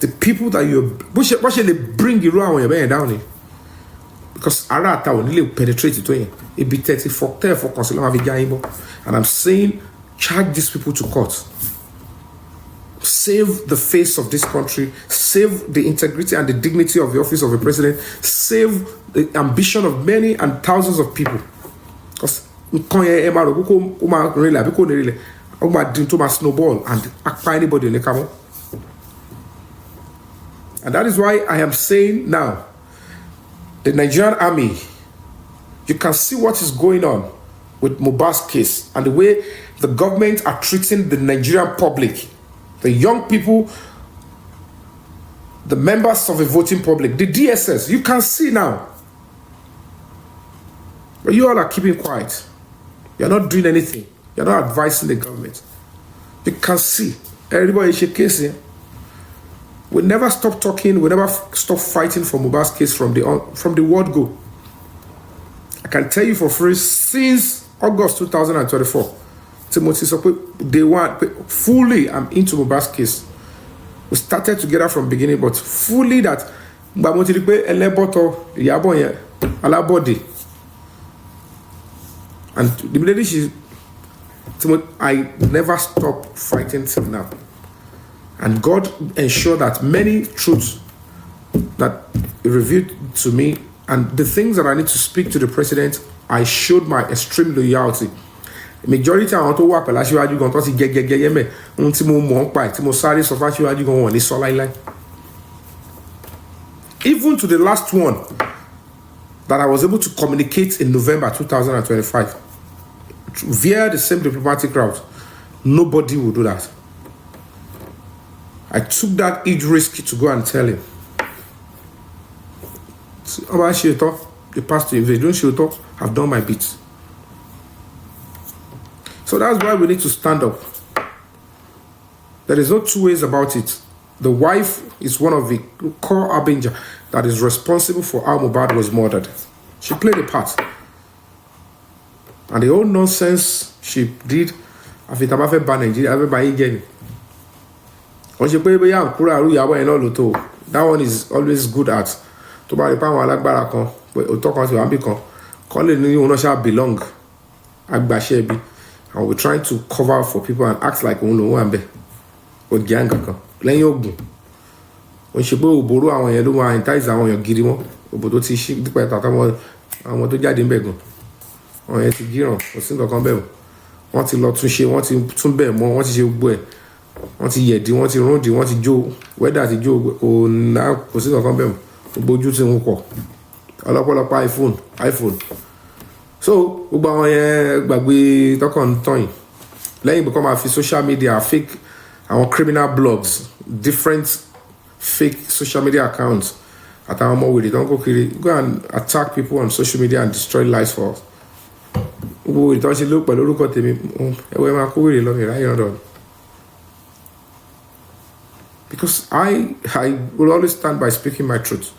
the people that what should they bring you around your down? Because Arata will really penetrate it to you. It be 34 consular and I'm saying, charge these people to court. Save the face of this country, save the integrity and the dignity of the office of the president, save the ambition of many and thousands of people. Because snowball and anybody in the camel. And that is why I am saying now, the Nigerian army, you can see what is going on with Mohbad's case and the way the government are treating the Nigerian public, the young people, the members of the voting public, the DSS. You can see now. But you all are keeping quiet. You're not doing anything. You're not advising the government. You can see. Everybody is a case here. We never stop talking. We never stop fighting for Mohbad's case from the word go. I can tell you for free, since August 2024, Timothy Sokwe, day one, fully I'm into Mohbad's case. We started together from beginning, but fully that and the lady I never stop fighting till now. And God ensured that many truths that He revealed to me and the things that I need to speak to the president, I showed my extreme loyalty. Majority àwọn tó wà pẹ̀lú aṣíwájú gan tó ti gẹ́gẹ́gẹ́ mẹ́ ohun tí mo mọ̀ ń pa tí mo sáré sọ fún aṣíwájú gan wọn ní sọ láíláí. Even to the last one that I was able to communicate in November 2025 via the same diplomatic route, nobody would do that. I took that huge risk to go and tell him. The pastor, if they don't show up, I've done my bit. So that's why we need to stand up. There is no two ways about it. The wife is one of the core Abenja that is responsible for how Mohbad was murdered. She played a part. And the whole nonsense she did, that one is always good at. Belong. And we're trying to cover for people and act like or gang. When she borrow our yellow and ties on your giddy one, but she ship the pet and what to get in beg. On a giro or single combo. Want a lot to share, want to bear more, what is your boy? Want to yet, do you want to run, do you want to Joe? Where does it Joe? Oh, now, or single combo. Both you to walk. A lot of iPhone. So, we talk on time. Let him become a social media, fake our criminal blogs, different fake social media accounts. At our more with it, don't go and attack people on social media and destroy lives for us. We don't look, but look at me. Because I will always stand by speaking my truth.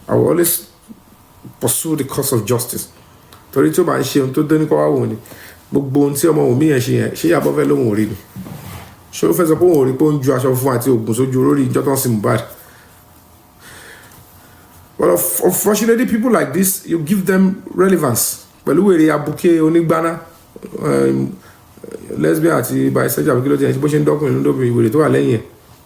I will always pursue the cause of justice. Torí tó bá ń ṣe ohun tó dé ní kó wá wò ni gbogbo ohun tí ọmọ òmí yẹn ṣe yẹn ṣé yàbọ̀ fẹ́ lóhùn orí ni ṣé ó fẹ́ sọ pé òun ò rí pé ó ń ju aṣọ fún àti oògùn sójú olórí ìjọ tó ń sin Mohbad. But unfortunately, people like this, you give them relevance. Pẹ̀lú èrè abuké onígbáná lesbian àti bisexual àbúkí ló ti ẹ̀ bó ṣe ń dọ́kùnrin ló ń dóbìnrin ìwèrè tó wà lẹ́yìn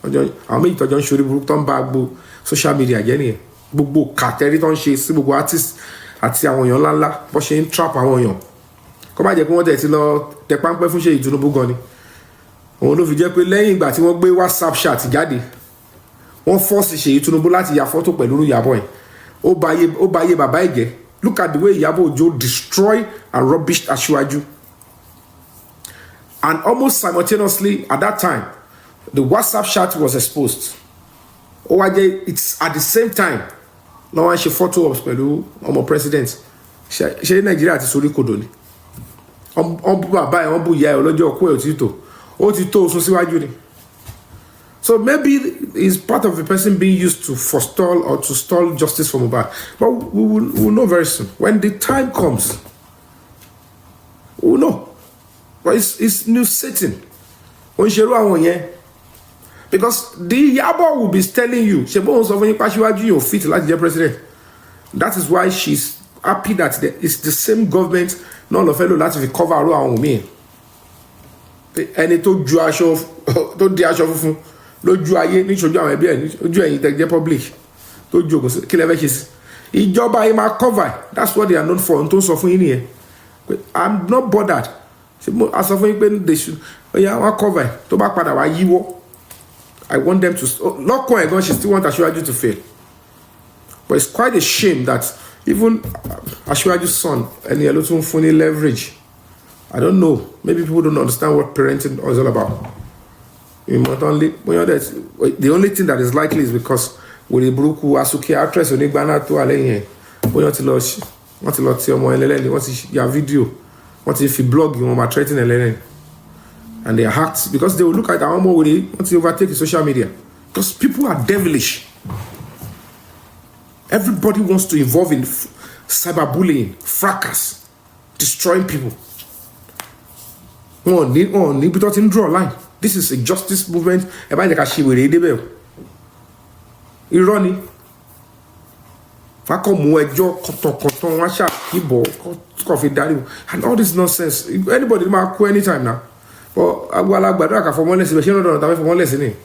ẹ̀ àwọn méjì tọ́jọ́ ń ṣorí burúkú tó ń bá gbogbo social media jẹ́ nìyẹn gbogbo kàtẹ́rí tó ń ṣe sí gbogbo artist àti àwọn èèyàn ńláńlá bó ṣe ń trap àwọn èèyàn kó má jẹ́ pé wọ́n tẹ̀ ti lọ tẹ páńpẹ́ fún Ṣèyí Tinubu gan ni òun ló fi jẹ́ pé lẹ́yìn ìgbà tí wọ́n gbé WhatsApp chat jáde wọ́n fọ́ọ̀sì Ṣèyí Tinubu láti ya fọ́tò pẹ̀lú Ìyábọ̀ yẹn ó bá yé bàbá ẹ̀gẹ́. Look at the way Ìyábọ̀ Òjó destroyed and rubbished Aṣíwájú. And almost simultaneously at that time, the WhatsApp chat was exposed. It's at the same time. No one should photo of pẹ̀lú ọmọ president. Ṣé Nàìjíríà ti sórí kodò ni? Ọ̀n bàbá ẹ̀ wọ́n bú ìyá ẹ̀ ọlọ́jọ́ ọkọ ẹ̀ ó ti tó oṣù síwájú ni. So maybe it's part of the person being used to forestall or to stall justice for Mohbad. But we'll know very soon. When the time comes, we'll know. But it's new setting. When Sheru àwọn yẹn, because the Yabo will be telling you ṣe bóun sọ fún yín pàṣíwájú yóò fit láti jẹ́ president. That is why she's happy that it's the same government náà lọ fẹ́ lò láti fi cover aró àwọn òmíì. Ẹni tó ju aṣọ tó di aṣọ funfun lójú ayé níṣojú àwọn ẹbí ẹ̀ ojú ẹ̀yìn tẹ̀ jẹ́ public tó ju ògùn sí kí lẹ fẹ́ ṣe sí. Ìjọba yìí máa cover, that's what they are known for. N tó sọ fún yín nìyẹn. I'm not bothered. I sọ fún yín pé they should wọ́n cover tó bá padà wá yíwọ́. I want them to lọ́kàn ẹ̀gbọ́n she still want Aṣíwájú to fail. But it's quite a shame that even Aṣíwáju's son ẹni ẹ̀ ló tún fún ní leverage. I don't know. Maybe people don't understand what parenting is all about. The only thing that is likely is because wòlé burúkú Asuki actress onígbàna tó alẹ́ yẹn bóyá wọ́n ti lọ ti ọmọ ẹlẹ́lẹ́ni wọ́n ti ya fídíò wọ́n ti fi blog wọn máa threaten ẹlẹ́lẹ́ni. And they are hacked because they will look at our more want to overtake the social media because people are devilish. Everybody wants to involve in cyberbullying, fracas, destroying people. One need to draw a line. This is a justice movement. About the kashi with the irony. And all this nonsense. Anybody might quit anytime now. But àgbàdo for one lesson, for one lesson.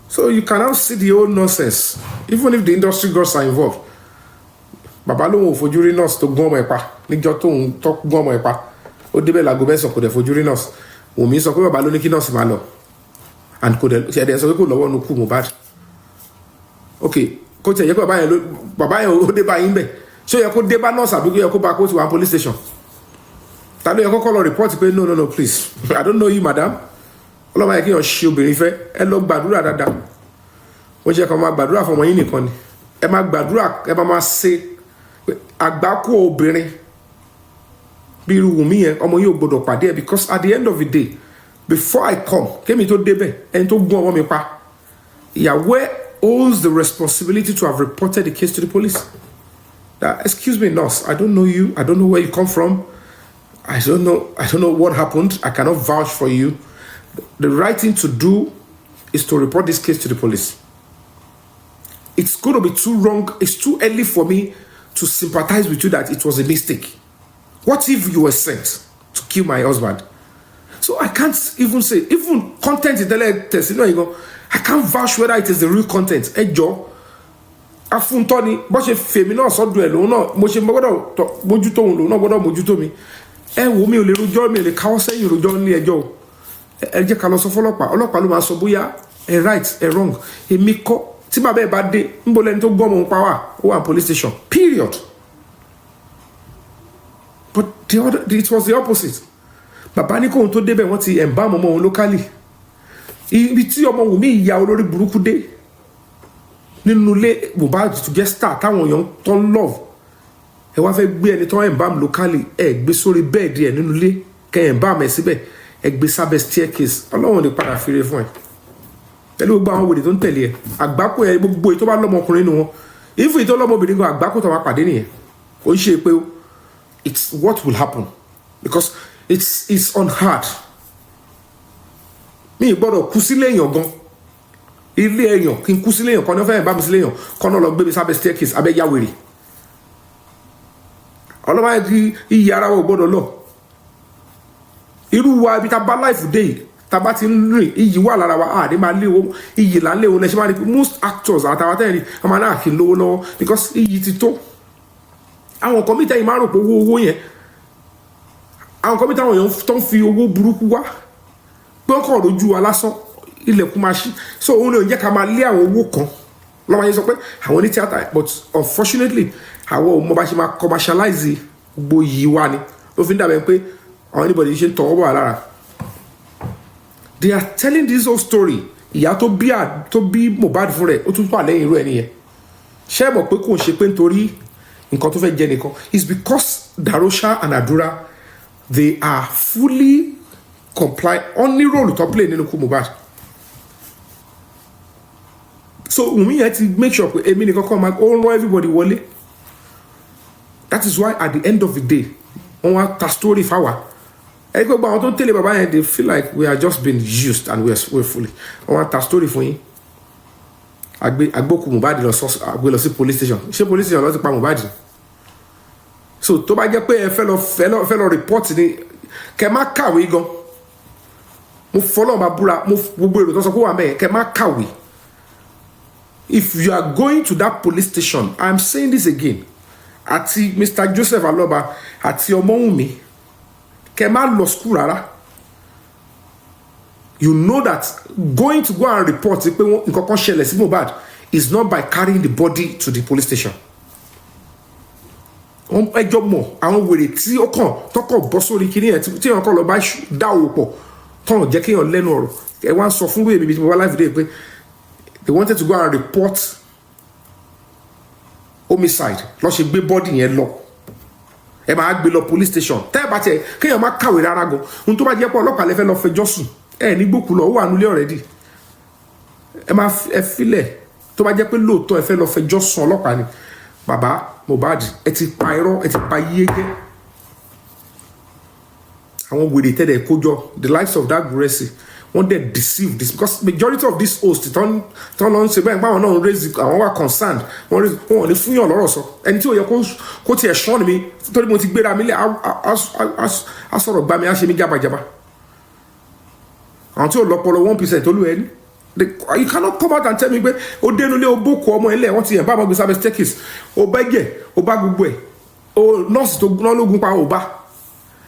So you can now see the old nonsense, even if the industry girls are involved. Bàbá ló ń fojú rí nurse tó gún ọmọ ẹ̀ pa níjọ́ tó ń tó gún ọmọ ẹ̀ pa ó débẹ̀ láago mẹ́sàn-án kò dẹ̀ fojú rí nurse. Wùmí sọ pé bàbá ló ní kí nurse máa lọ and kò dẹ̀ ṣẹ̀dẹ̀ sọ pé kò lọ́wọ́ nu kú Mohbad. Okay, kó tiẹ̀ yẹ pé bàbá yẹn ó dé bá yín bẹ̀ ṣé ó yẹ kó dé bá nurse àbí kó yẹ kó bá kó ti wà police station. Ta ló yẹ kọ́kọ́ lọ report pé no please I don't know you madam ọlọ́mọ yẹ kí yàn ṣe obìnrin fẹ́ ẹ lọ gbàdúrà dáadáa wọ́n ṣe kàn máa gbàdúrà fún ọmọ yín nìkan ni ẹ máa gbàdúrà ẹ máa ṣe àgbákò obìnrin bí irú Wùmí yẹn ọmọ yìí ò gbọdọ̀ pàdé ẹ because at the end of the day before I come kémi tó débẹ̀ ẹni tó gún ọmọ mi pa ìyàwó ẹ owes the responsibility to have reported the case to the police. That excuse me nurse I don't know you I don't know where you come from. I don't know what happened. I cannot vouch for you. The right thing to do is to report this case to the police. It's going to be too wrong. It's too early for me to sympathize with you that it was a mistake. What if you were sent to kill my husband? So I can't even say, even content in the I can't vouch whether it is the real content. Ejo, afuntoni, but she femina so duelo no, mo se mogodo mojuto un no godo mojuto mi. Wo mi ò lè rojọ́ mi lè káwọ́ sẹ́yìn rojọ́ ní ẹjọ́ ẹ jẹ́ ká lọ sọ fọ́lọ́pàá ló máa sọ bóyá ẹ right ẹ wrong èmi kọ́ tí bàbá ẹ bá dé ń bọ́ lẹ́ni tó gbọ́ ọmọ ń pa wá ó wà police station period. But it was the opposite. Bàbá ní kóhun tó débẹ̀ wọ́n ti embalm ọmọ òun locally ibi tí ọmọ Wùmí ìyá olórí burúkú dé nínú ilé Mohbad to get start táwọn èèyàn tó ń love ẹ wá fẹ́ gbé ẹni tó ń embalm locally ẹ gbé sórí bẹ́ẹ̀dì ẹ nínú ilé kẹ embalm ẹ síbẹ̀ ẹ gbé sábẹ́ staircase Ọlọ́run lè padà fèrè fún ẹ pẹ̀lú gbogbo àwọn wèrè tó ń tẹ̀lé ẹ àgbákò ẹ gbogbo ètò bá lọ́mọkùnrin nínú wọn ìfún ètò ọlọ́mọbìnrin gan àgbákò tó wá pàdé nìyẹn kò ń ṣe pé it's what will happen because it's on hard mi gbọ́dọ̀ kú sílé èèyàn gan ilé èèyàn kí n kú sílé èèyàn kan ní wọ́n fẹ́ embalm sílé èèyàn kan náà lọ gbé mi sábẹ́ staircase abẹ́ yá wèrè ọlọ́mọ ẹ̀dí iyì ara wa ò gbọ́dọ̀ lọ irú wa ibi tá bá life day tá bá ti ń rìn iyì wà lára wa àdé máa léwo iyì là ń léwo lẹ́sẹ̀ máa rí most actors àtàwọn àtẹ̀yìn a máa náà kì í lówó lọ́wọ́ because iyì ti tó àwọn kọ́mítà yìí máa rò pé owó yẹn àwọn kọ́mítà àwọn èèyàn tó ń fi owó burúkú wá pé wọ́n kọ̀ lójú wa lásán ilẹ̀kùn máa ṣí so òun ló ń jẹ́ ká máa lé àwọn owó kan lọ́wọ́ yẹn sọ pé àwọn ní tíátà but unfortunately àwọn ọmọ bá ṣe máa commercialize gbogbo yìí wá ni ló fi ń dàbẹ̀ pé àwọn anybody ṣe ń tọwọ́ bọ̀ lára they are telling this whole story ìyá tó bí Mohbad fún rẹ̀ ó tún wà lẹ́yìn irú ẹni yẹn ṣé ẹ mọ̀ pé kò ń ṣe pé nítorí nǹkan tó fẹ́ jẹ nìkan it's because Darosha and Adura they are fully compliant on ní role tó play nínú ikú Mohbad so Wùmí yẹn ti make sure pé èmi nìkan kọ́ máa ó rán everybody wọlé. That is why at the end of the day, on wa ta story fáwa ẹ gbogbo àwọn tó ń tẹ̀lé bàbá yẹn they feel like we are just being used and we are fully wọ́n ta story fún yín agbókù Mohbad lọ sí police station ṣé police station lọ ti pa Mohbad so tó bá jẹ́ pé ẹ fẹ́ lọ report ni kẹ́ má kàwé gan mo fọlọ́ ma búra mo gbogbo èrò tó sọ pé wà mẹ́ẹ̀ kẹ́ má kàwé if you are going to that police station I'm saying this again àti Mr. Joseph Aloba àti Ọmọwùnmí kẹ́ má lọ school rárá you know that going to go and report pé nǹkan kan ṣẹlẹ̀ sí Mohbad is not by carrying the body to the police station ẹjọ́ mọ̀ àwọn wèrè tí ó kàn tọkọ̀ bọ́ sórí kiri yẹn tí èèyàn kàn lọ bá dá òwò pọ̀ tọ̀nà jẹ́ kéèyàn lẹ́nu ọ̀rọ̀ ẹ wá ń sọ fún wèèmí bí mo wá live today pé they wanted to go and report homicide lọ ṣe gbé body yẹn lọ ẹ máa gbé lọ police station tẹ́ ẹ bá tiẹ̀ kéèyàn má kàwé rárá gan ohun tó bá jẹ́ pé ọlọ́pàá lè fẹ́ lọ fẹjọ́ sùn ẹ ní gbókù lọ ó wà nulẹ̀ already ẹ máa ẹ filẹ̀ tó bá jẹ́ pé lóòótọ́ ẹ fẹ́ lọ fẹjọ́ sùn ọlọ́pàá ni bàbá Mohbad ẹ ti pa irọ́ ẹ ti pa yíyé jẹ́ àwọn wèrè tẹ́lẹ̀ kójọ the likes of that Guresi wọ́n dẹ̀ deceive this because majority of this host tán lọ ń ṣe bẹ́ẹ̀ báwọn náà ń raise àwọn wà concerned wọ́n ní fún yàn lọ́rọ̀ sọ ẹni tí ò yẹ kó tiẹ̀ ṣọ́ọ̀nù mi torí mo ti gbéra mi lé á sọ̀rọ̀ gbá mi á ṣe mí jábàjábà àwọn tí ò lọ́pọlọ 1% olú ẹni you cannot come out and tell me pé o dénú lé o bókù ọmọ ilé wọ́n ti yẹn bá ọmọ gbé sábẹ́ staircase o bẹ́gẹ̀ o bá gbogbo ẹ̀ o nọ́ọ̀sì tó gbọ́n lógun pa o bá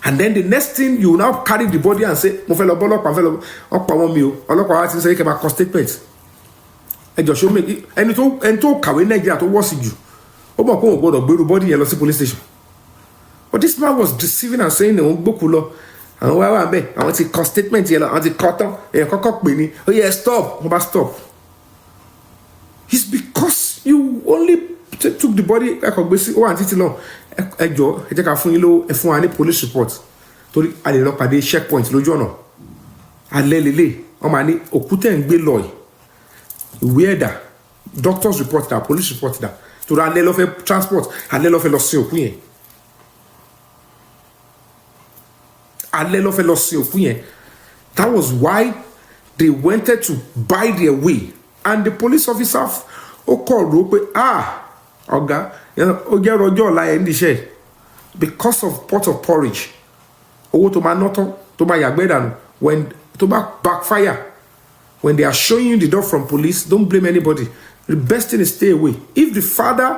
and then the next thing you now carry the body and say mo fẹ́ lọ bọ́ ọlọ́pàá fẹ́ lọ ọ̀pọ̀ àwọn mi o ọlọ́pàá wa ti ń sẹ́yìn kẹ́ máa kọ statement ẹjọ́ ṣó mi ẹni tó kàwé Nàìjíríà tó wọ́ọ̀sì jù ó mọ̀ pé òun gbọ́dọ̀ gbèrú body yẹn lọ sí police station but this man was deceiving and saying òun gbókù lọ àwọn wá wà bẹ́ẹ̀ àwọn ti kọ statement yẹn lọ àwọn ti kọ tán èèyàn kọ́kọ́ pè ní ó yẹ stop wọ́n bá stop it's because you only took the body ẹ̀kọ́ gbé sí ó wà títí lọ ẹjọ́ ẹ jẹ́ ká fún yín ló ẹ fún wa ní police report torí a lè lọ pàdé checkpoint lójú ọ̀nà alẹ́ lélẹ̀ wọ́n máa ní òkúta ń gbé lọ ìwé ẹ̀dà doctor's report dà police report dà torí alẹ́ lọ́ fẹ́ transport alẹ́ lọ́ fẹ́ lọ sin òkú yẹn alẹ́ lọ́ fẹ́ lọ sin òkú yẹn that was why they wanted to buy their way and the police officer ó kọ̀ ló pé ọ̀gá ó jẹ́ rọjọ́ ọ̀la ẹ̀ níṣẹ́ because of pot of porridge owó tó máa ná tán tó máa yàgbẹ́ dànù when tó bá backfire when they are showing you the door from police don't blame anybody the best thing is stay away if the father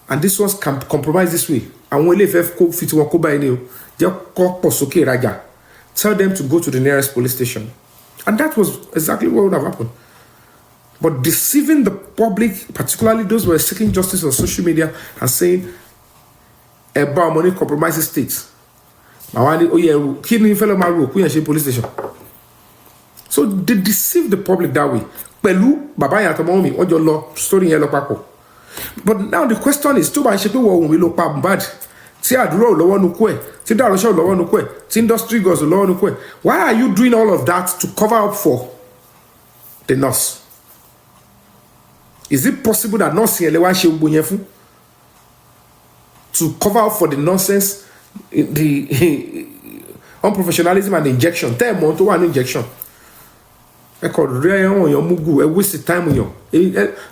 and this ones can compromise this way àwọn ilé ìfẹ́ kó fi tiwọn kó báyìí ni o jẹ́ kó pọ̀ sókè ìrajà tell them to go to the nearest police station and that was exactly what would have happened. But deceiving the public, particularly those who are seeking justice on social media and saying about money compromises states. Oh yeah, kidney fellow maru, police station. So they deceive the public that way. Pẹ̀lú bàbá yẹn àtọmọ mi, wọ́n jọ lọ story yẹn lọ papọ̀. But now the question is, tó bá ń ṣe pé wọ́n òun mi ló pa Mohbad, tí àdúrà ò lọ́wọ́ nukú ẹ̀, tí dàrọ́ṣẹ́ ò lọ́wọ́ nukú ẹ̀, tí industry goes ò lọ́wọ́ nukú ẹ̀. Why are you doing all of that to cover up for the nurse? Is it possible that nurse yẹn lè wá ṣe gbogbo yẹn fún to cover up for the nonsense, the unprofessionalism and the injection? Tẹ́ ẹ̀ mọ́ tó wà ní injection. Ẹ kọ̀ rẹ́ ẹ̀wọ̀n èèyàn mugu ẹ waste time yàn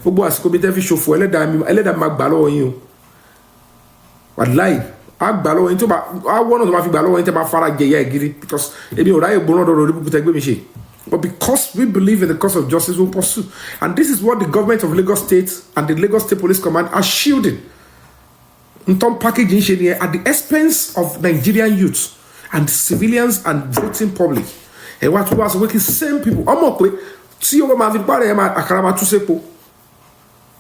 gbogbo àsìkò bí tẹ́ fi ṣòfò ẹlẹ́dàá máa gbà lọ́wọ́ yín o. Wàláì á gbà lọ́wọ́ yín tó bá á wọ́n náà tó máa fi gbà lọ́wọ́ yín tẹ́ bá fara jẹ̀yà ẹ̀ gírí because ebi ò ráyè gbóná dọ̀rọ̀ orí búkú tẹ́ gbé mi ṣe. But because we believe in the cause of justice, we'll pursue. And this is what the government of Lagos State and the Lagos State Police Command are shielding. Packaging at the expense of Nigerian youths and civilians and voting public. And what was working same people.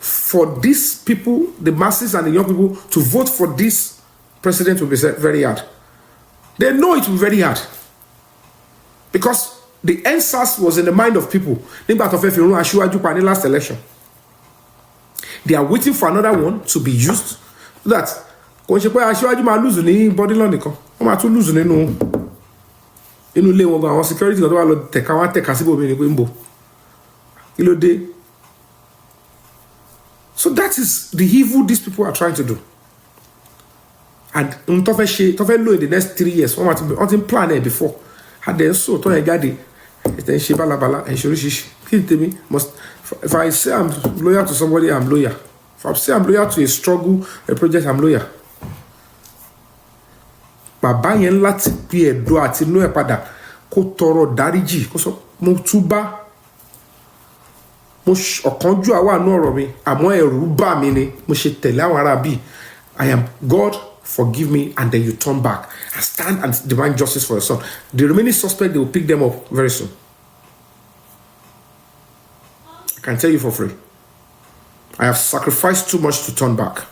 For these people, the masses and the young people, to vote for this president will be very hard. They know it will be very hard. Because the NSAS was in the mind of people. The last election. They are waiting for another one to be used. So that when you lose ní body nìkan, wọ́n máa tún lose nínú ilé wọn gan àwọn security kan tó wà lọ tẹ̀ka wọn tẹ̀ka síbò mi ní pé ń bò. Kí ló dé? So that is the evil these people are trying to do. And to low in the next 3 years, what in plan it before. Had they so to gadi, then she balabala and she me must. If I say I'm loyal to somebody, I'm loyal. If I say I'm loyal to a struggle, a project, I'm loyal. Bàbá yẹn láti pe ẹ̀dọ̀ àti inú ẹ̀ padà kó tọrọ dáríjì kó sọ mo túbá mo ọ̀kánjú àwa àánú ọ̀rọ̀ mi àmọ́ ẹ̀rù bà mí ni mo ṣe tẹ̀lé àwọn ará bíi I am God, forgive me, and then you turn back and stand and demand justice for your son. The remaining suspect, they will pick them up very soon. I can tell you for free. I have sacrificed too much to turn back.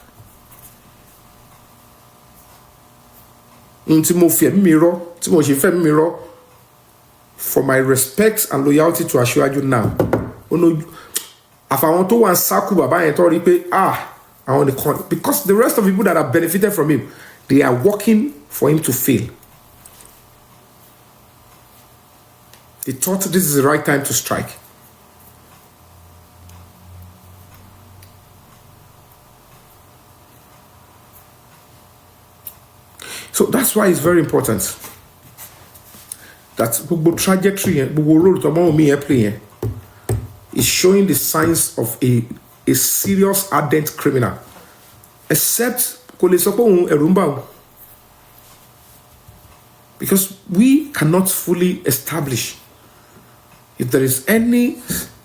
For my respect and loyalty to Asiwaju now. If I want to one saku baba and tori pe I want to call because the rest of the people that have benefited from him, they are working for him to fail. They thought this is the right time to strike. So that's why it's very important that the trajectory, the role to me playing is showing the signs of a serious ardent criminal. Except because we cannot fully establish if there is any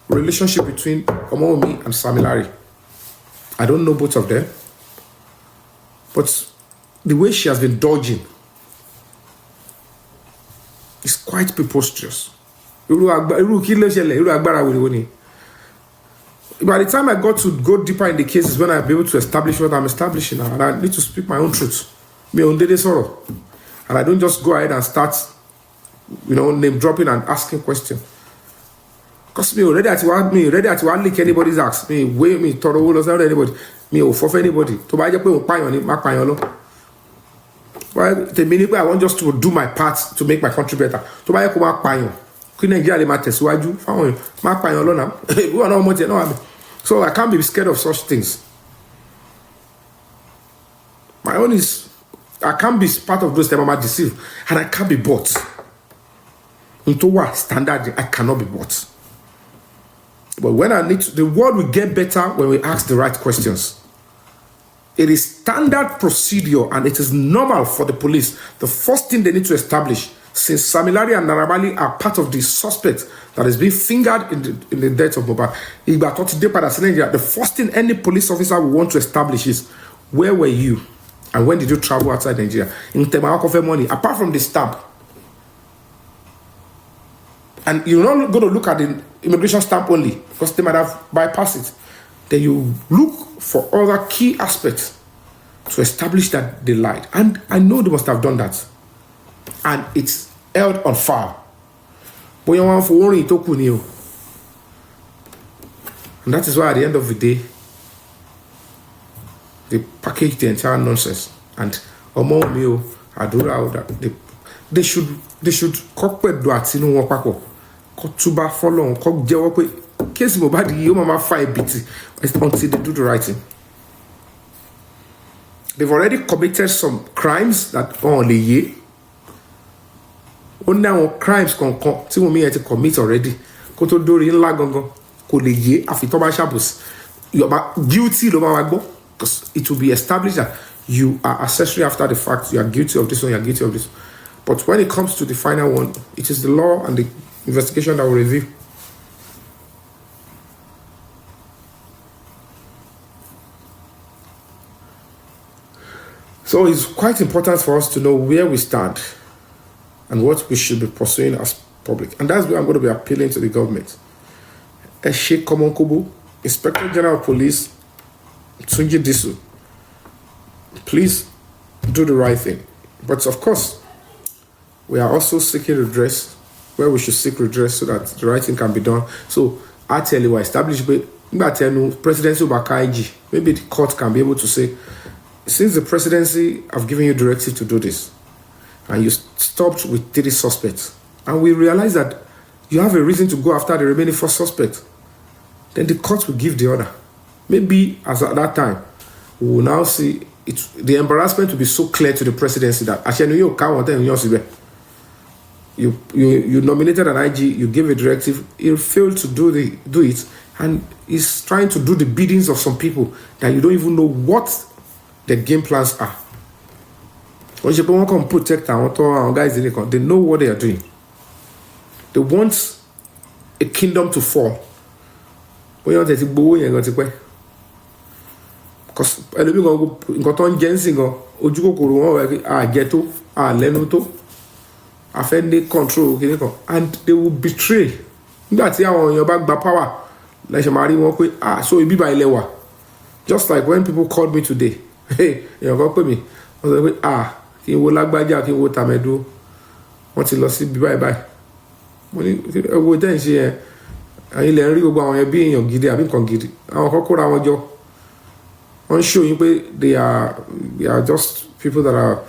relationship between Omomi and Samilari. I don't know both of them, but the way she has been dodging is quite preposterous. By the time I got to go deeper in the cases, when I'll be able to establish what I'm establishing now, and I need to speak my own truth. And I don't just go ahead and start, name dropping and asking questions. Because me ready to leak anybody's ask. Me way me thorough anybody. Me or for anybody. To buy your pay on it, my pay on. Well, the minute I want just to do my part to make my country better. To buy your pay on. Nigeria matters. So I do. My pay on now. So I can't be scared of such things. My own is I can't be part of those that I'm deceived, and I can't be bought. Into what standard I cannot be bought. But when I need to, the world will get better when we ask the right questions. It is standard procedure and it is normal for the police. The first thing they need to establish, since Samilari and Narabali are part of the suspect that is being fingered in the death of Mohbad, the first thing any police officer will want to establish is, where were you and when did you travel outside Nigeria? In Temako money, apart from the stamp. And you're not going to look at the immigration stamp only because they might have bypassed it. Then you look for other key aspects to establish that they lied. And I know they must have done that. And it's held on file. But you want for worry to kunio. And that is why at the end of the day, they package the entire nonsense. And among me, Adura, that they should corporate do no one pako. Tuba follow kok jewo pe case Mohbad you mama fight bit until they do the right thing. They've already committed some crimes that only ye. Now crimes can see me to commit already. Koto dori nla gangan ko le ye afi to ba shabus. You are guilty lo ma gbo because it will be established that you are accessory after the fact. You are guilty of this one, you are guilty of this. But when it comes to the final one, it is the law and the investigation that will review. So it's quite important for us to know where we stand and what we should be pursuing as public. And that's where I'm going to be appealing to the government. Eshe Komonkobo, Inspector General of Police, Tunji Disu, please do the right thing. But of course, we are also seeking redress where we should seek redress so that the right thing can be done. So I tell you, I established presidency Bakaiji. Maybe the court can be able to say, since the presidency have given you directive to do this, and you stopped with 3 suspects, and we realize that you have a reason to go after the remaining 4 suspects, then the court will give the order. Maybe as at that time, we will now see the embarrassment will be so clear to the presidency that you nominated an IG, you gave a directive, you failed to do it, and he's trying to do the biddings of some people that you don't even know what their game plans are. When you want to protect our guys, they know what they are doing. They want a kingdom to fall. Because control, and they will betray. That's how your back power. So it be by lewa. Just like when people called me today, hey, you got me. I was like, kí n wo lágbájá, kí n wo tàmẹ́dó, wọ́n ti lọ sí bye. Mo ní owó tẹ́ ń ṣe yẹn, ẹ̀yin lè rí gbogbo àwọn yẹn bí èèyàn gidi àbí nǹkan gidi. Àwọn kan kóra wọn jọ. Wọ́n show yín pé they are just people that are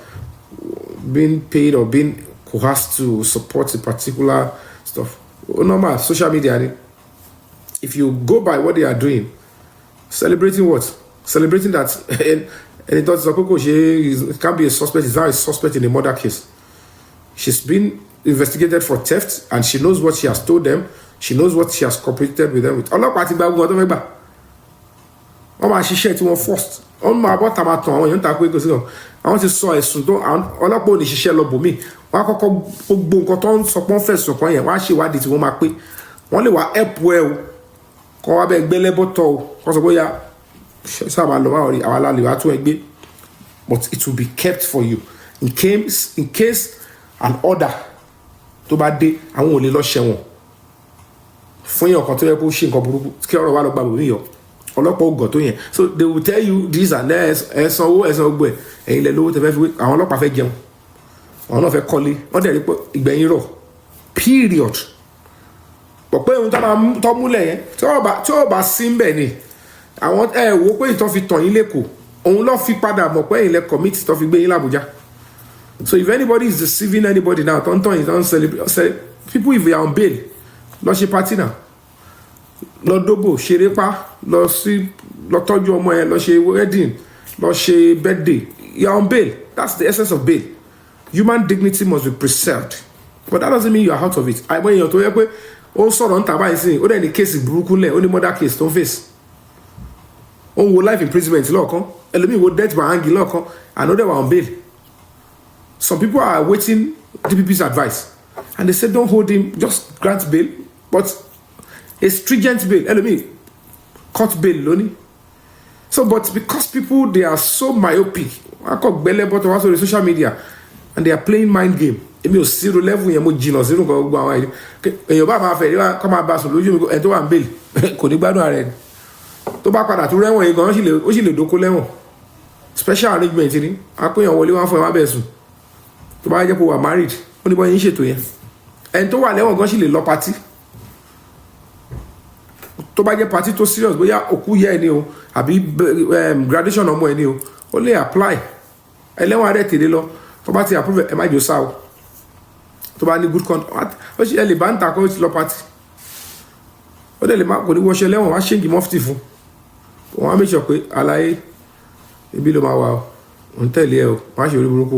being paid or being coerced to support a particular stuff. Normal social media. If you go by what they are doing, celebrating what? Celebrating that and it does she can't be a suspect, is now a suspect in the murder case. She's been investigated for theft and she knows what she has told them, she knows what she has cooperated with them with. All party bag go to my share to one first. On my bottom at all, you talk with I want to saw a suit all up on the share lobo me. Why cotton support first so quiet? Why she what did one my quick? Only what help well. Call back belly bottle, because of where but it will be kept for you in case an order to bad day I won't let share for your control shink or care of so they will tell you this and that as no way and let load of every week. I want to perfect them. I want to call it on the period. But when Toba Simbeni. I want wo pé ìtàn fi tàn yín lẹ́kọ̀ọ́ òun ló fi padà mọ̀ pé ilẹ̀ commit tó fi gbé yín l'Abuja. So if anybody is deceiving anybody now don't celebrate people if they are on bail lọ ṣe party now lọ dóbò ṣeré pa lọ tọ́jú ọmọ ẹ lọ ṣe wedding lọ ṣe birthday you are on bail. That's the essence of bail. Human dignity must be preserved, but that doesn't mean you are out of it. Àìmọ̀ èèyàn tó yẹ pé ó sọ̀rọ̀ ń tàbá ìsìn ó dẹ̀ ní case burúkú lẹ̀ ó ní murder case tó ń face. On life imprisonment lọ́ọ̀kan ẹlòmíì wo death by hanging lọ́ọ̀kan another one on bail. Some people are waiting DPP's advice and they say don't hold him, just grant bail, but a stringent bail ẹlòmíì court bail lónìí. So but because people they are so myopic wọ́n kọ́ gbẹ́lẹ́ bọ́tọ̀ wá sórí social media and they are playing mind game. Èmi ò zero level yẹn mo jìnnà zero nǹkan gbogbo àwọn èèyàn bá máa fẹ́ kọ́ máa bá sùn lójú mi ẹ̀ tó wà ń bail kò ní gbádùn ara ẹ̀ tó bá padà tó rẹ́wọ̀n yìí gan ó sì lè dókó lẹ́wọ̀n special arrangement ni apéyàn wọlé wá fún ẹ má bẹ̀ sùn tó bá jẹ́ pé wà married ó ní bọ́ yín ṣètò yẹn ẹni tó wà lẹ́wọ̀n gan sì lè lọ patí tó bá jẹ́ patí tó serious bóyá òkú yẹ ẹni o àbí graduation ọmọ ẹni o ó lè apply ẹlẹ́wọ̀n adẹ́ tèlé lọ tó bá ti approve ẹ má jò sá o tó bá ní good conduct ó sì ẹ lè bá ń ta kó lọ patí ó dẹ̀ lè má kò ní wọṣẹ lẹ́wọ̀n wá ṣéǹgì mọ́fìtì fún wọ́n á make sure pé aláyé ibi ló máa wà ó ń tẹ̀lé ẹ o wọ́n á ṣe orí burúkú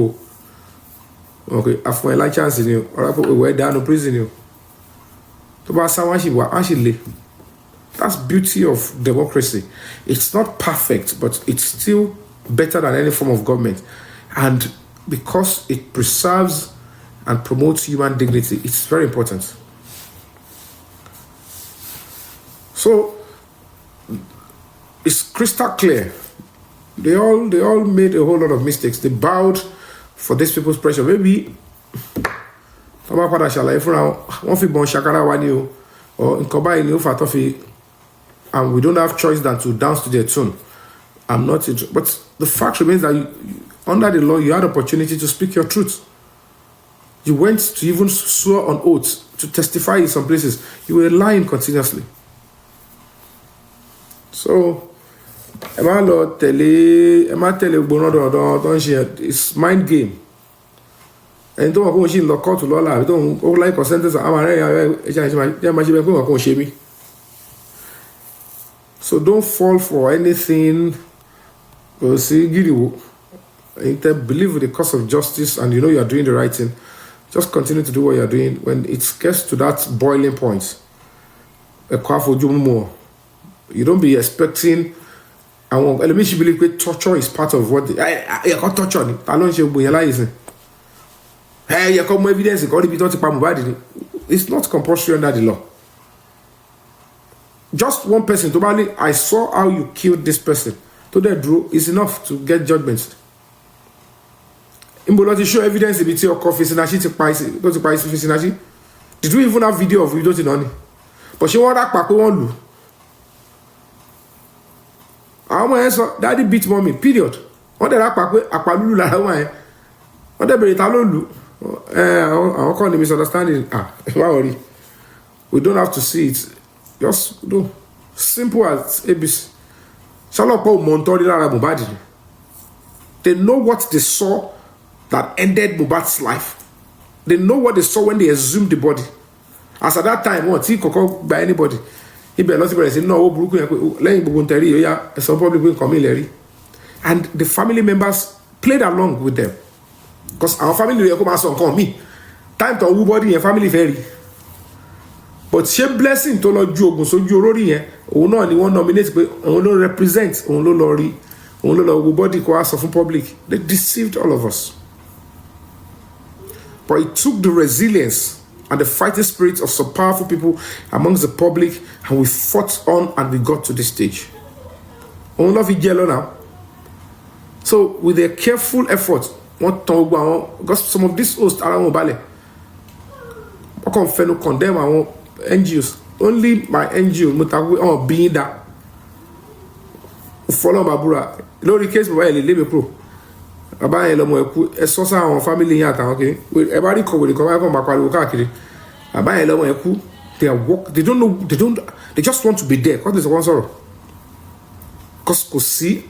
o okay afọ ẹ láì chance ni o ọ̀rọ̀ pé ìwọ ẹ dànù prison ni o tó bá sá wọ́n á sì lè. That's beauty of democracy. It's not perfect, but it's still better than any form of government, and because it preserves and promotes human dignity, it's very important. So it's crystal clear. They all made a whole lot of mistakes. They bowed for these people's pressure. Maybe and we don't have choice than to dance to their tune. I'm not interested. But the fact remains that under the law, you had opportunity to speak your truth. You went to even swear on oath to testify in some places. You were lying continuously. So, it's mind game. And don't go in the court to law. Don't like a sentence. So don't fall for anything Well, see, Giriwo, believe with the cause of justice and you know you're doing the right thing. Just continue to do what you're doing. When it gets to that boiling point, you don't be expecting. Let me believe that torture is part of what I got torture. I don't realize. Hey, you come evidence. It's not compulsory under the law. Just one person. I saw how you killed this person. To that drew is enough to get judgment. To show evidence if it's your coffee, did you even have video of you don't know? But she want that pack one. Daddy beat mommy, period. What the pack apalulu la one. What the berita lolu. I'll call the misunderstanding. Worry. We don't have to see it. Just do simple as ABC. They know what they saw that ended Mohbad's life. They know what they saw when they exhumed the body. As at that time, what he could by anybody. He be not say no, some public come in. And the family members played along with them. Because our family will come me. Time to who body and family very. But she blessing to Lord Jogun, so you already here. Oh no, anyone nominate, but only represent, only Lori, only Lord body ko ask of public. They deceived all of us. But it took the resilience and the fighting spirit of some powerful people amongst the public, and we fought on and we got to this stage. Only of yellow now. So with a careful effort, because some of these hosts are mobile. I can't condemn our NGOs. Only my NGO being that follow Babura. No the case where leave a pro. About a source of family yata, okay? With everybody come back kakiri. About they are work, they don't know, they just want to be there. Because there's one sorrow. Because could see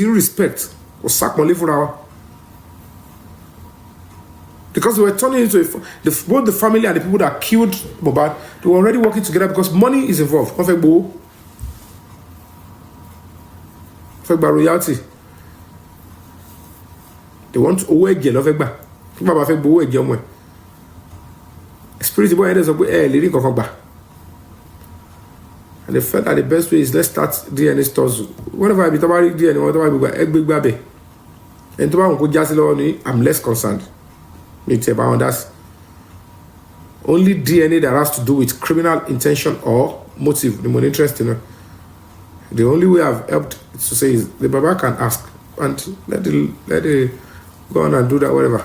respect, could sack money for our. Because they were turning into both the family and the people that killed Mohbad, they were already working together because money is involved. Royalty. They want to away jail of Egba. Spirit boy ends up with lady kokogba. And they felt that the best way is let's start DNA stores. Whenever I be talking DNA, whatever I be big baby. And to I'm less concerned. That's only DNA that has to do with criminal intention or motive, the more interesting. The only way I've helped is to say is the Baba can ask and let the go on and do that, whatever.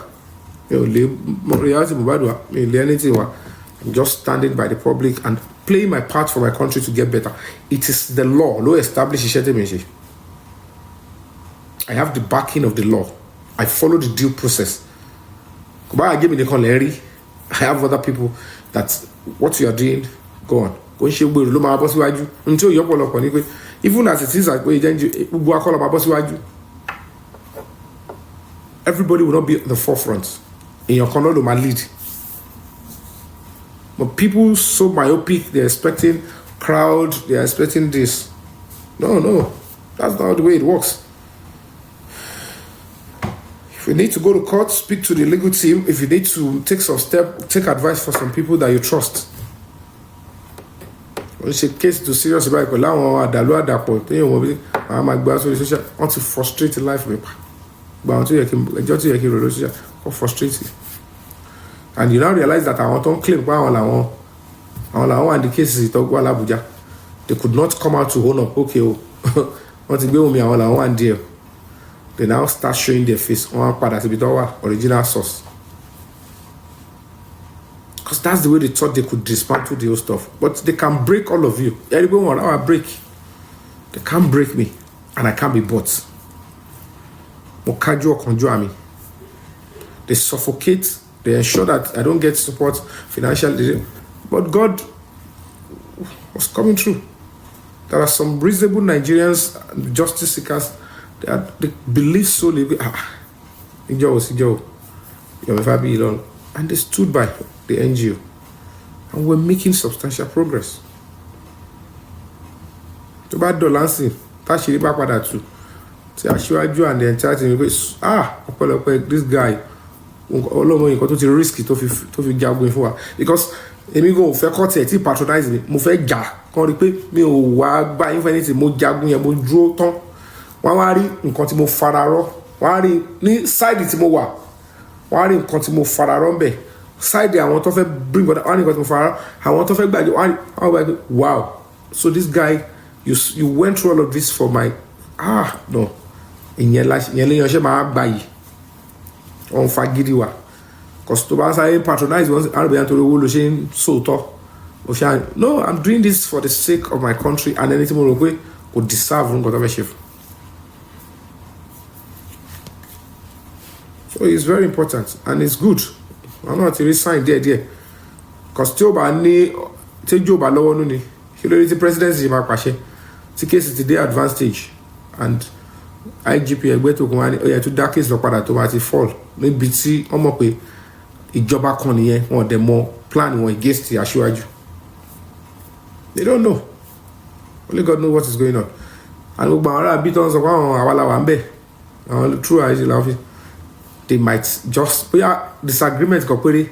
Reality, I'm just standing by the public and playing my part for my country to get better. It is the law. Law established. I have the backing of the law. I follow the due process. I have other people that what you are doing, go on. Until you're even as it is like everybody will not be at the forefront. In your corner, my lead. But people so myopic, they're expecting crowd, they're expecting this. No, that's not the way it works. If you need to go to court, speak to the legal team. If you need to take some step, take advice from some people that you trust. When it's a case to serious about it, I want to frustrate the life of people. But frustrated. And you now realize that I want to claim and the cases they could not come out to own up. Okay, want to be with me one deal. They now start showing their face on original source. Because that's the way they thought they could dismantle the whole stuff. But they can break all of you. Everyone want our break. They can't break me. And I can't be bought. They suffocate. They ensure that I don't get support financially. But God was coming through. There are some reasonable Nigerians, justice seekers, they believe solely. Yomi, fabiyi, and they stood by the NGO. And we're making substantial progress. To bad Dolancy, Aṣíwájú and the entire team pé ọ̀pọ̀lọpọ̀ this guy ọlọ́mọ nǹkan tó ti risk tó fi jagun fún wa because èmi gan ò fẹ́ kọ́ tiẹ̀ tí patronize mi mo fẹ́ jà kàn rí pé mi ò wá gba infinity mo jagun yẹn mo dúró tán wọ́n wá rí nǹkan tí mo fara rọ́ wọ́n á rí ní side tí mo wà wọ́n á rí nǹkan tí mo fara rọ́ ń bẹ̀ side àwọn tó fẹ́ bring water wọ́n á rí nǹkan tí mo fara rọ́ àwọn tó fẹ́ gbàgbé wọ́n á rí wow so this guy you went through all of this for my no ìyẹn lèyàn ṣe máa gbà yìí wọ́n fa gidi wa cause tó bá sáré patronize wọn àrùbẹ̀yà torí owó ló ṣe ń sòótọ́ no I'm doing this for the sake of my country and ẹni tí mo rò pé kò deserve nǹkan tó fẹ́ ṣe fún. So it's very important and it's good wọn náà ti rí sign díẹ̀díẹ̀ cause tí ó bá ní tẹ́jú ò bá lọ́wọ́ nú ni kí ló dé tí presidency ṣe máa pàṣẹ tí kéèsì ti dé advanced stage and IGP ẹgbẹ́ tó kún wá ní ó yẹ tó dá kéèsì lọ padà tó máa ti fall níbi tí wọ́n mọ̀ pé ìjọba kan nìyẹn wọn dẹ̀ mọ plan wọn against Aṣíwájú they don't know only God knows what is going on and gbogbo àwọn ará bí tó ń sọ pé àwọn àwàlàwà ń bẹ̀ àwọn true àìsí làwọn fi they might just bóyá disagreement kan péré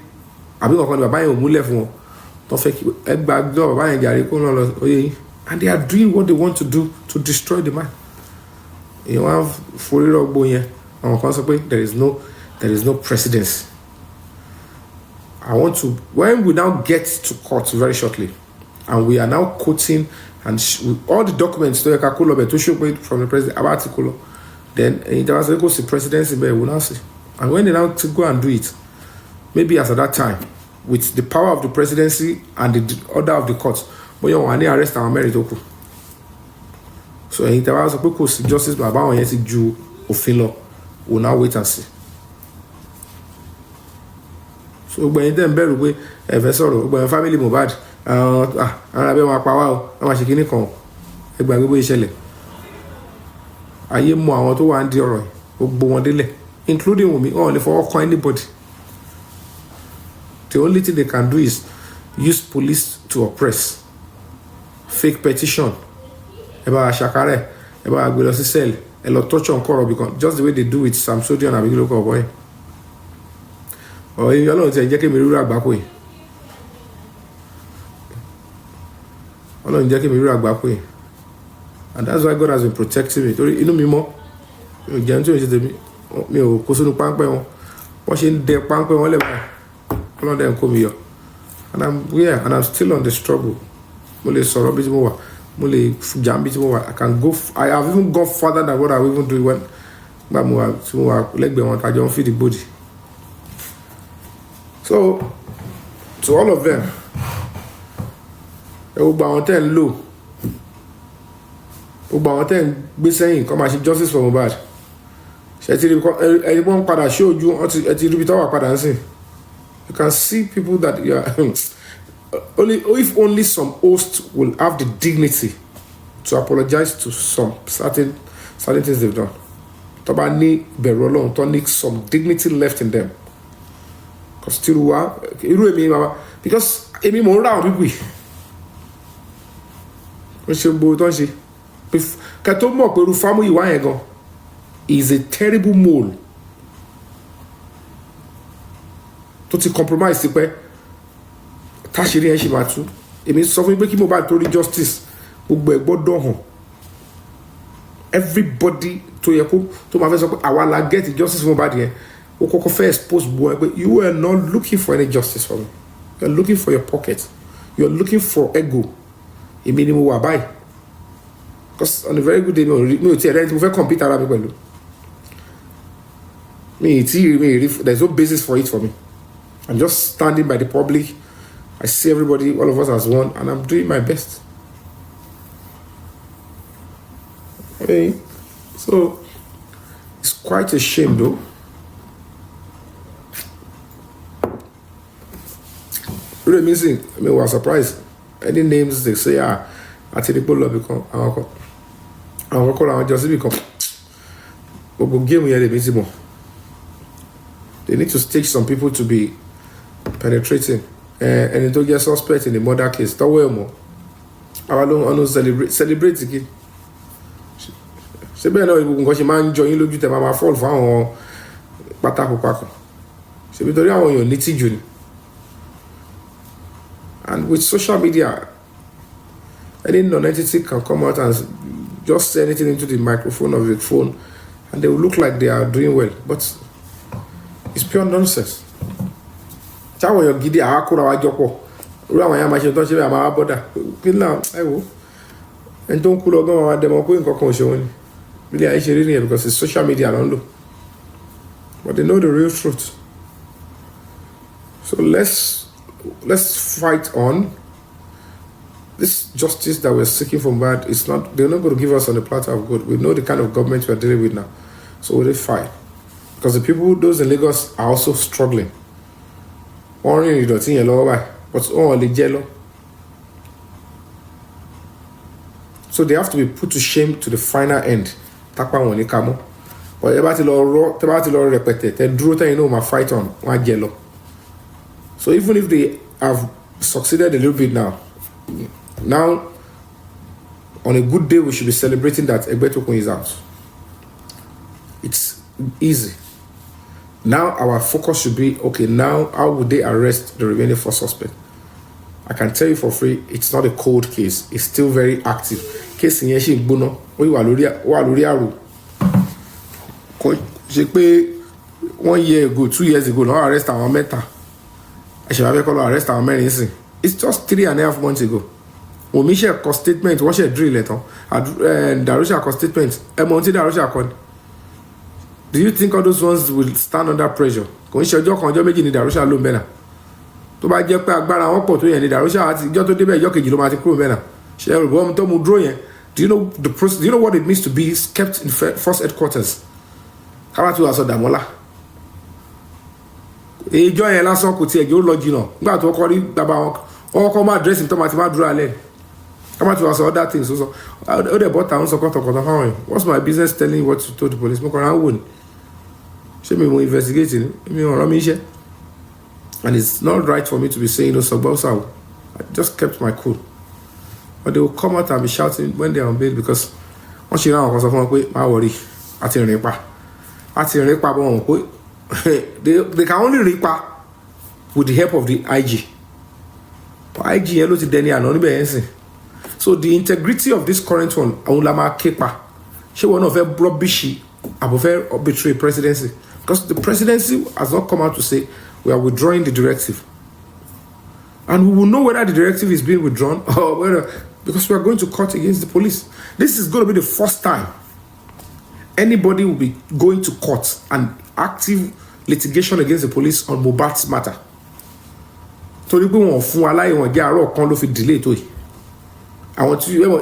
àbí kankan ní bàbá yẹn ò múlẹ̀ fún wọn tó fẹ́ kí ẹgbàá gbọ́ bàbá yẹn jàre kó náà lọ oyè yín and they are doing what they want to do to destroy the man èèyàn wá forí rọgbó yẹn àwọn kan sọ pé there is no precedence. I want to when we now get to court very shortly and we are now quoting and all the documents to to show from the president about to then it was go to presidency but we will now see and when they now to go and do it maybe as at that time with the power of the presidency and the order of the court but you want to arrest our merit so in the was a justice baba on yet ju òfin lọ we will now wait and see. So gbẹ̀yìn tẹ́ ń bẹ̀rù pé ẹ̀fẹ́ sọ̀rọ̀ gbẹ̀yìn family Mohbad àwọn abẹ́ wọn apá wa o wọ́n máa ṣe kínní kan ẹgbàá gbogbo ìṣẹ̀lẹ̀ ayé mọ àwọn tó wà ń di ọ̀rọ̀ yìí gbogbo wọn délẹ̀ including Wunmi wọn ò lè fọwọ́ kan anybody the only thing they can do is use police to oppress fake petition ẹ bá ṣàkárẹ̀ ẹ bá gbé lọ sí cell ẹ lọ torture nkọ̀rọ̀ because just the way they do with Sam Sodian àbí kí ló kọ̀ ọ̀bọ̀ yẹn. Ọ̀rọ̀ Ọlọ́run ti ẹ̀ jẹ́ kí mi rírà àgbákò yìí Ọlọ́run jẹ́ kí mi rírà àgbákò yìí and that's why God has been protecting me torí inú mi mọ́ mi ò jẹun tí ò ń ṣe tèmi mi ò kó sínú páńpẹ́ wọn wọ́n ṣe ń dẹ páńpẹ́ wọn lẹ́wọ̀n Ọlọ́run dẹ̀ ń kó mi yọ and I'm still on the struggle mo lè sọ̀rọ̀ bí tí mo wà mo lè jà bí tí mo wà I have even gone further than what I will even do when gbà mo wà tí mo wà lẹ́gbẹ̀ẹ́ wọn tàjọ ń fìdí gbòdì. So, to all of them, gbogbo àwọn tẹ́ ń lò gbogbo àwọn tẹ́ ń gbé sẹ́yìn kọ́ máa ṣe justice for Mohbad ṣe ti rí ẹni wọ́n padà ṣé ojú ẹ ti rí ibi tó wà padà ń sìn you can see people that you are if only some hosts will have the dignity to apologize to some certain things they've done tó bá ní bẹ̀rù Ọlọ́run tó ní some dignity left in them. Still wa irú èmi mama because èmi mo ń ra àwọn pípì ó ṣe gbogbo tó ń ṣe kẹ tó mọ̀ pé irú family wa yẹn gan is a terrible mole tó ti compromise ti pẹ́ táṣìírí yẹn ṣe máa tú èmi sọ fún mi pé kí mo bá torí justice gbogbo ẹ̀ gbọ́dọ̀ hàn everybody tó yẹ kó tó máa fẹ́ sọ pé àwa la get justice fún Mohbad yẹn o kọ́kọ́ fẹ́ expose boy but you were not looking for any justice for me you are looking for your pocket you are looking for ego èmi ni mo wà báyìí because on a very good day mi ò tí ẹ̀rẹ́ tí mo fẹ́ compete ara mi pẹ̀lú there is no basis for it for me I'm just standing by the public I see everybody all of us as one and I'm doing my best okay so it's quite a shame though. Really amazing. I mean, we are surprised. Any names they say, I think people love become our call our just become. But game here they miss more. They need to stage some people to be penetrating and to get suspect in the murder case. That way more. Our long celebrate again. ṣé bẹ́ẹ̀ náà gbogbo nǹkan ṣe máa ń jọ yín lójú tẹ̀ máa fall fún àwọn pátákó pákó ṣèbí torí àwọn èèyàn ní tìjú ni. And with social media, any non-entity can come out and just say anything into the microphone of the phone and they will look like they are doing well, but it's pure nonsense. Táwọn èèyàn gidi àákúra wa jọpọ̀ orí àwọn èèyàn máa ṣe tó ń ṣe bẹ́ẹ̀ máa bọ́dà kí náà ẹ wò ẹni tó ń kú lọ́gán máa dẹmọ pé nǹkan kan ò ṣe wọn ni bí ayé ṣe rí nìyẹn because it's social media ló ń lò, but they know the real truth. So let's fight on. This justice that we're seeking from bad, they're not going to give us on the platter of good. We know the kind of government we're dealing with now. So they fight. Because the people, those in Lagos, are also struggling. But so they have to be put to shame to the final end. But fight on. So even if they have succeeded a little bit now, on a good day, we should be celebrating that Egbetokun is out. It's easy. Now our focus should be, okay, now how would they arrest the remaining 4 suspects? I can tell you for free, it's not a cold case. It's still very active. Case in Yeshi Bono, we were Luriaru. 1 year ago, 2 years ago, no arrest our meta. I should have called arrest our men. It's just 3.5 months ago. When Michelle cost statement, what's a drill letter? Darusha cost statement. Darusha. Do you think all those ones will stand under pressure? Kò ń ṣe ọjọ́ kan ọjọ́ méjì ní Darusha ló ń bẹ náà. Tó bá jẹ́ pé agbára wọn pọ̀ tó yẹn ní Darusha àti ìjọ́ tó débẹ̀ ìjọ́ kejì ló máa ti kúrò bẹ́ẹ̀ náà. Ṣé ẹ rò bọ́ ọmọ tó mu dúró yẹn? Do you know the process? Do you know what it means to be kept in force headquarters? Káwá tí wàá sọ Dàmọ́lá. Ìjọ yẹn lásán kò tiẹ̀ jẹ́ ó lọ jìnnà. Nígbà tó kọ́ rí bàbá wọn kọ́ máa dressing tó máa ti máa dúró alẹ́. Káwá tí wàá sọ other things. Ó dẹ̀ bọ́ tàwọn sọ kọ́tọ̀kọ́tọ̀ fáwọn yẹn. What's my business telling you what to tell the police? Mo kàn án wò ni. Ṣé mi mo investigate ni? Mi ò rán mi iṣẹ́. And it's not right for me to be saying no Sogbosa. I just kept my cool. But they will come out and be shouting when they are on bail because wọ́n ṣe ráwọn kan sọ fún wọn pé má wọrí àti rìn pa. Àti rìn pa bọ́ wọn pé they can only rìn pa with the help of the IG. But IG yẹn ló ti dẹni àná níbẹ̀ yẹn sìn. So the integrity of this current one, àwọn la máa ké pa. Ṣé wọn náà fẹ́ rọ́bìṣì àbò fẹ́ betray presidency? Because the presidency has not come out to say we are withdrawing the directive. And we will know whether the directive is being withdrawn or whether, because we are going to court against the police. This is going to be the first time anybody will be going to court and active litigation against the police on Mohbad's matter. Torí pé wọ́n fún aláyé wọn jẹ́ àárọ̀ kan ló fi delay tó yìí.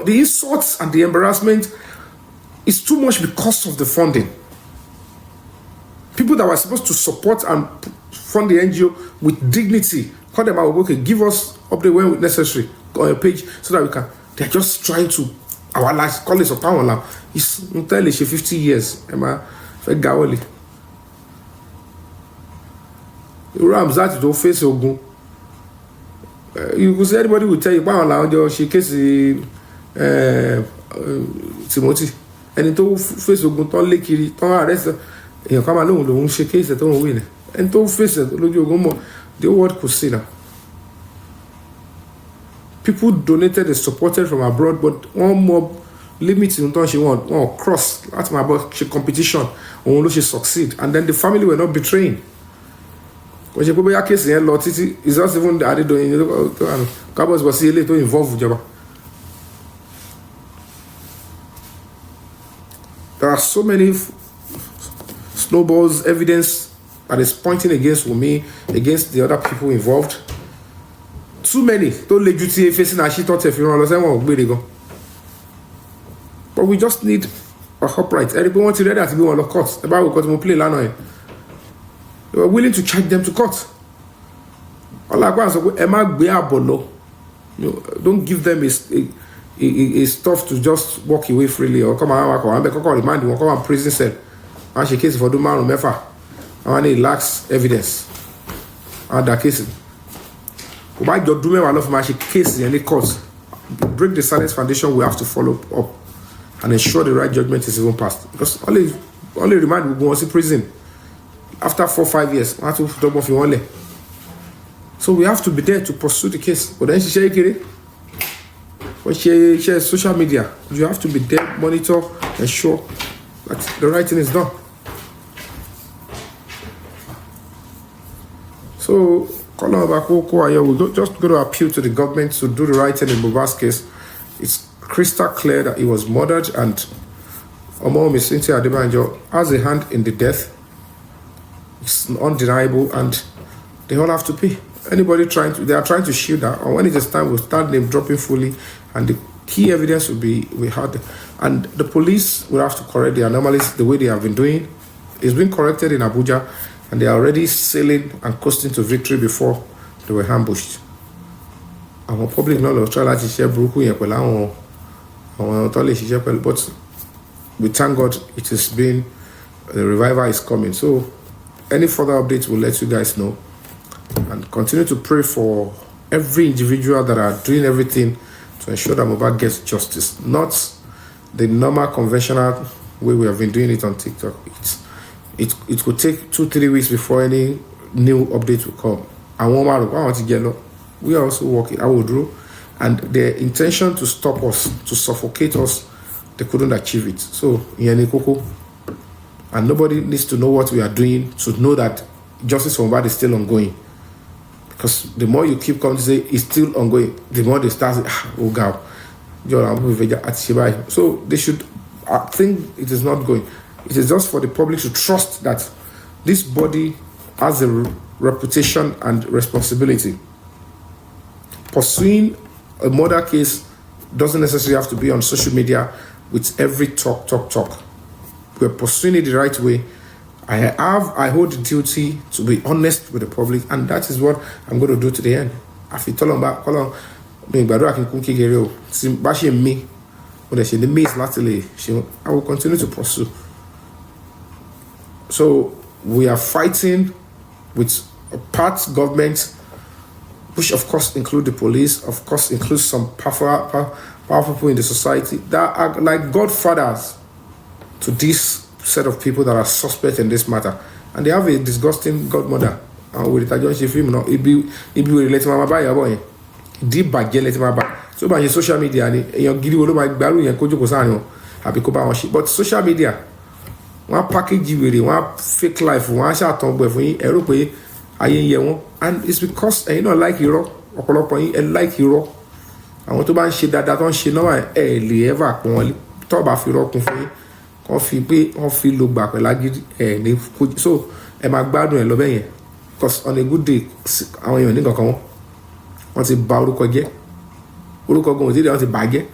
The insults and the embarrassment is too much because of the funding. People that were supposed to support and fund the NGO with dignity, call them out, okay, give us update when necessary on your page so that we can. They're just trying to, our lives, call it a power now. It's entirely 50 years. Emma, Gawali. Ramzat don't face Ogun. You could say anybody will tell you, power now, she case Timothy. And it all face Ogun, don't lick it, don't arrest her. You come along, don't shake case that don't win. And don't face it, look, you go more. The word could see now. People donated and supported from abroad, but one more limit in she want, one cross, that's my about she competition, only she succeed. And then the family were not betraying. When she put your case in law, it's not even the added doing Cabos was to involve with Java. There are so many snowballs, evidence that is pointing against Yomi, against the other people involved. Too many. Don't let you see facing a shit out if you want. But we just need a upright. Everybody wants to read that to be on the court. The Bible got to play Lanoy. They were willing to charge them to court. All I want is Emma Beabolo. Don't give them a stuff to just walk away freely or come and remind you, come and prison cell. And she case for the man Mefa. And it lacks evidence. And that case. Why do me one of my case in any court? Break the silence foundation, we have to follow up. and ensure the right judgment is even passed. Because only remand will go on to prison after 4 or 5 years. So we have to be there to pursue the case. But then she share social media. You have to be there, monitor, ensure that the right thing is done. So we're just going to appeal to the government to do the right thing in Mohbad's case. It's crystal clear that he was murdered, and Omo Cynthia Adebanjo has a hand in the death. It's undeniable, and they all have to pay. Anybody they are trying to shield that, or when it is time, we'll start name dropping fully, and the key evidence we had, and the police will have to correct the anomalies the way they have been doing. It's been corrected in Abuja, and they are already sailing and coasting to victory before they were ambushed. Our public knowledge try to share Bruku but we thank God it has been, the revival is coming. So any further updates we'll let you guys know, and continue to pray for every individual that are doing everything to ensure that Mohbad gets justice, not the normal conventional way we have been doing it on TikTok. It could take 2-3 weeks before any new update will come. I want to get low. We are also working. I will do, and their intention to stop us, to suffocate us, they couldn't achieve it. So and nobody needs to know what we are doing to know that justice for Mohbad is still ongoing. Because the more you keep coming to say it's still ongoing, the more they start oh God. So they should think it is not going. It is just for the public to trust that this body has a reputation and responsibility. Pursuing a murder case doesn't necessarily have to be on social media with every talk. We're pursuing it the right way. I hold the duty to be honest with the public, and that is what I'm going to do to the end. I will continue to pursue. So we are fighting with a part government, which of course include the police, of course includes some powerful people in the society that are like godfathers to this set of people that are suspect in this matter, and they have a disgusting godmother. And with the John film, no, it be related to my boy. Deep bad so by social media, you give you my balu and kojo kosano, but social media, one package you one fake life, one shot on boy for you, and it's because you know like hero or like hero. I want to buy shit that don't she know ever talk about hero coffee look back so am I bad when love because on a good day I want you to come once a bad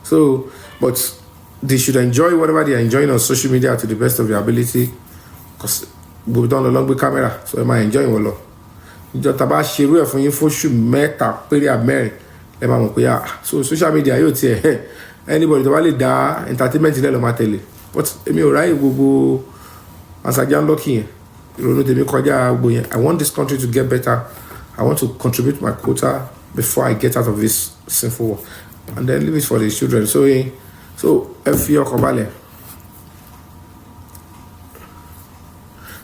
so but they should enjoy whatever they are enjoying on social media to the best of their ability, because we've done along with camera, so am I enjoying a lot. Just about share for you for shoot meta period Mary. So social media you say anybody to valid that entertainment in the tele. But me right go as I can lucky. I want this country to get better. I want to contribute my quota before I get out of this sinful world, and then leave it for the children. So if you're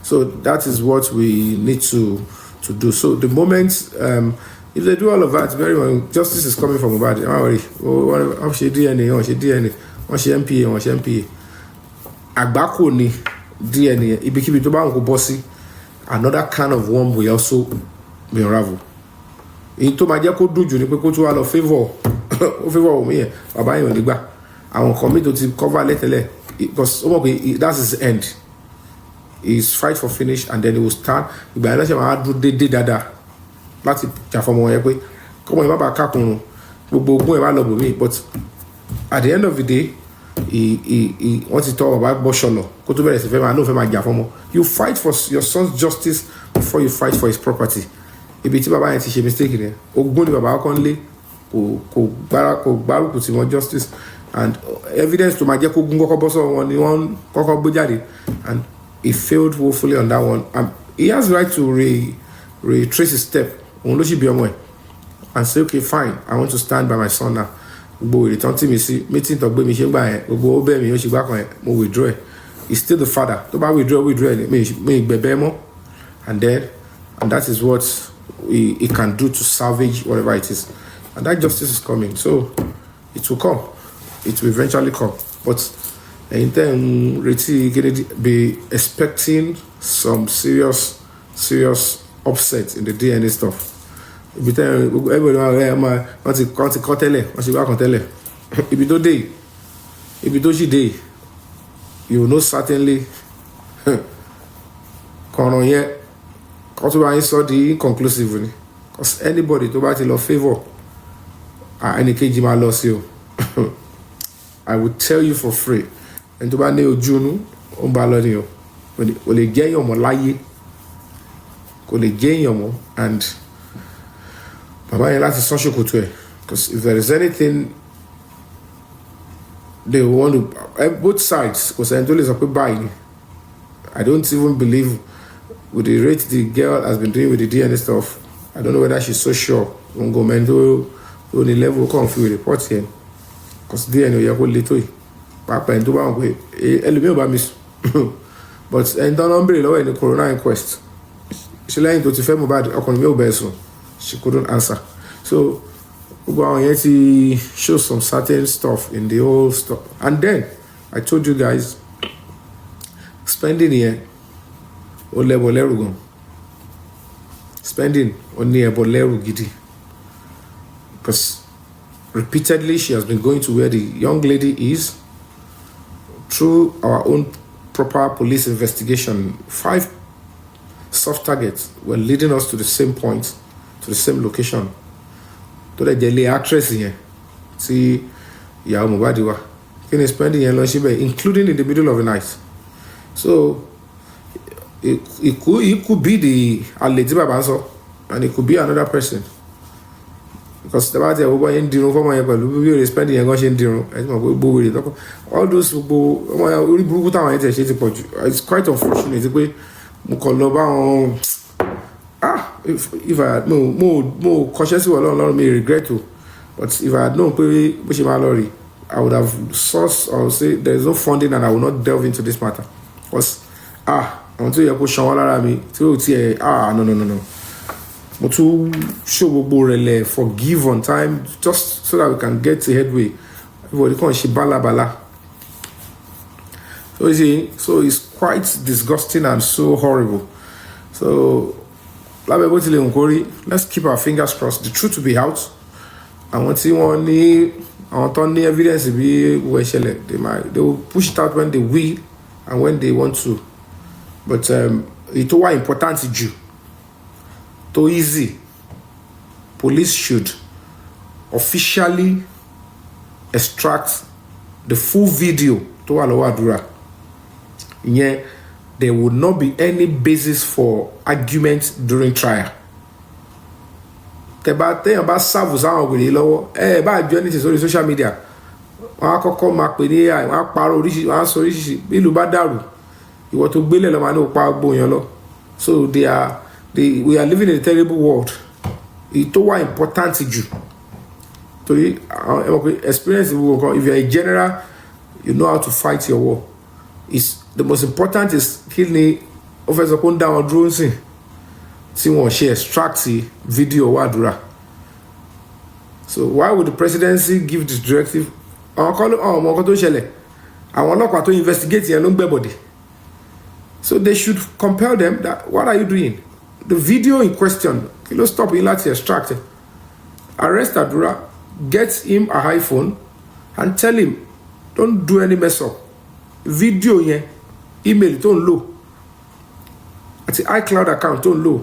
so that is what we need to do. So the moment if they do all of that, very well, justice is coming from about it. Don't worry. Oh, she DNA, she MPA, she MPA. Agbako ni DNA. Ibikibi to ba nko bossy. Another kind of worm will also be unravel. Into my dear could do you put to all of favor me. Baba yin o gba. Àwọn commit to cover later because that's his end. His fight for finish, and then he will start. Ìgbà yẹn ṣe do dada láti jà fọmọ yẹn pé kọ́mọ yẹn bá kákùnrùn gbogbo ogún ẹ̀ bá lọ bòmí, but at the end of the day wọ́n ti tọ́ ọba gbọ́ ṣọlọ kó tó bẹ̀rẹ̀ sí fẹ́ máa jà fọmọ. You fight for your son's justice before you fight for his property. Ibi tí bàbá yẹn ti ṣe mistake rẹ̀ ogún ni bàbá ọkọ ń lé kò gbárùkù tí wọ́n justice, and evidence to máa jẹ́ kó gún kọ́kọ́ bọ́ sọ́wọ́ wọn ni wọ́n kọ́kọ́ gbé jáde, and he failed woefully on that one. He has the right to retrace his step and say, okay, fine, I want to stand by my son now. gbogbo ìrètán tí mi sí meeting tó gbé mi ṣe ń gbà yẹn gbogbo ó bẹ́ẹ̀ mi ó ṣe gbá kan yẹn mo withdraw ẹ̀ he's still the father tó bá withdraw ẹ̀ mi gbẹ̀bẹ̀ mọ́ and that is what he can do to salvage whatever it is and that justice is coming so it will come it will eventually come but ẹ̀yin tẹ́ ń retí Kennedy be expecting some serious upset in the DNA stuff ibi tẹ́ everybody wọ́n ti kọ́ tẹ́lẹ̀ wọ́n ti wá kan tẹ́lẹ̀ ibi tó dé ibi tó sì dé you know certainly kọ̀ọ̀ràn yẹn kọ́ tó bá yín sọ di inconclusive ni because anybody tó bá ti lọ favour ẹnì kejì máa lọ sí o I will tell you for free ẹni tó bá ní ojú inú ó ń bá lọ ni o kò lè jẹ́ èèyàn mọ́ láyé kò lè jẹ́ èèyàn mọ́ and bàbá yẹn láti sán ṣòkòtò ẹ̀ because if there is anything they want to both sides kò sẹ́ni tó lè sọ pé báyìí ni I don't even believe with the rate the girl has been doing with the DNA stuff I don't know whether she's so sure òun go mẹ́ni tó ní level kàn fi report yẹn because DNA ò yẹ kó le tó yìí pàápàá ẹni tó bá wọn pé ẹlòmíràn bá mi sùn but ẹni tó ń béèrè lọ́wọ́ ẹ̀ ní corona inquest ṣe lẹ́yìn tó ti fẹ́ Mohbad ọkùnrin mi ò bẹ̀rẹ̀ sùn she couldn't answer so gbogbo àwọn yẹn ti show some certain stuff in the whole stuff and then I told you guys spending yẹn ó lẹ́bọ̀ lẹ́rù gan spending ó ní ẹ̀bọ̀ lẹ́rù gidi because repeatedly she has been going to where the young lady is through our own proper police investigation 5 soft targets were leading us to the same point to the same location tó dẹ̀ jẹ́ ilé actress yẹn tí ìyàwó Mohbad wà kí ni spending yẹn lọ síbẹ̀ including in the middle of the night so it could be the àlè tí bàbá ń sọ and it could be another person because tẹ́bá tí ẹ̀wọ́ yẹn ń dirun fọ́mọ yẹn pẹ̀lú bí òye spending yẹn gan ṣe ń dirun ẹ̀ tí mo gbé gbówó rè lọ́kọ̀ all those gbogbo ọmọ yẹn orí burúkú táwọn yẹn tẹ̀ ṣe ti pọ̀ jù it's quite unfortunate pé mo kàn lọ bá wọn if I had mo kọ́ṣẹ́ sí wọ́n lọ́run mi regret o but if I had known pé bó ṣe máa lọ rí I would have sourced or say there is no funding and I will not delve into this matter because àwọn tí ó yẹ kó ṣan wọ́n lára mi tí ó tiẹ̀ no mo tún show gbogbo rẹ̀ lẹ̀ forgive on time just so that we can get a headway everybody kàn ṣe bálabàla so it's quite disgusting and so horrible so lábẹ́ bó tilẹ̀ ń kórí let's keep our fingers crossed the truth will be out àwọn tí wọ́n ní àwọn tó ní evidence bí wọ́n ṣẹlẹ̀ they will push it out when they will and when they want to but ètò wà important jù tó easy police should officially extract the full video tó wà lọ́wọ́ àdúrà ìyẹn there would not be any basis for argument during trial téèyàn bá serve sáwọn ògbèrè lọ́wọ́ bá jọ ní ti sórí social media wọ́n á kọ́kọ́ máa pè ní AI wọ́n á parọ́ oríṣiríṣi wọ́n á sọ oríṣiríṣi bí ìlú bá dàrú ìwọ tó gbélé lọ́ọ́ máa ní òpá gbóyan lọ so we are living in a terrible world èyí tó wà important jù torí ẹ mọ̀ pé experience gbogbo nǹkan if you are a general you know how to fight your war the most important is kí ni ó fẹ́ sọ pé ó ń dá wọn dúró sí tí wọ́n ṣe extract video wá àdúrà so why would the presidency give this directive àwọn ọmọ ọkọ tó ṣẹlẹ̀ àwọn ọlọ́pàá tó investigate yẹn ló ń gbẹ́bọ̀dé so they should compel them that what are you doing the video in question kí ló stop yín láti extract arrest àdúrà get him a iPhone and tell him don't do any mess up video yẹn email tó ń lò àti iCloud account tó ń lò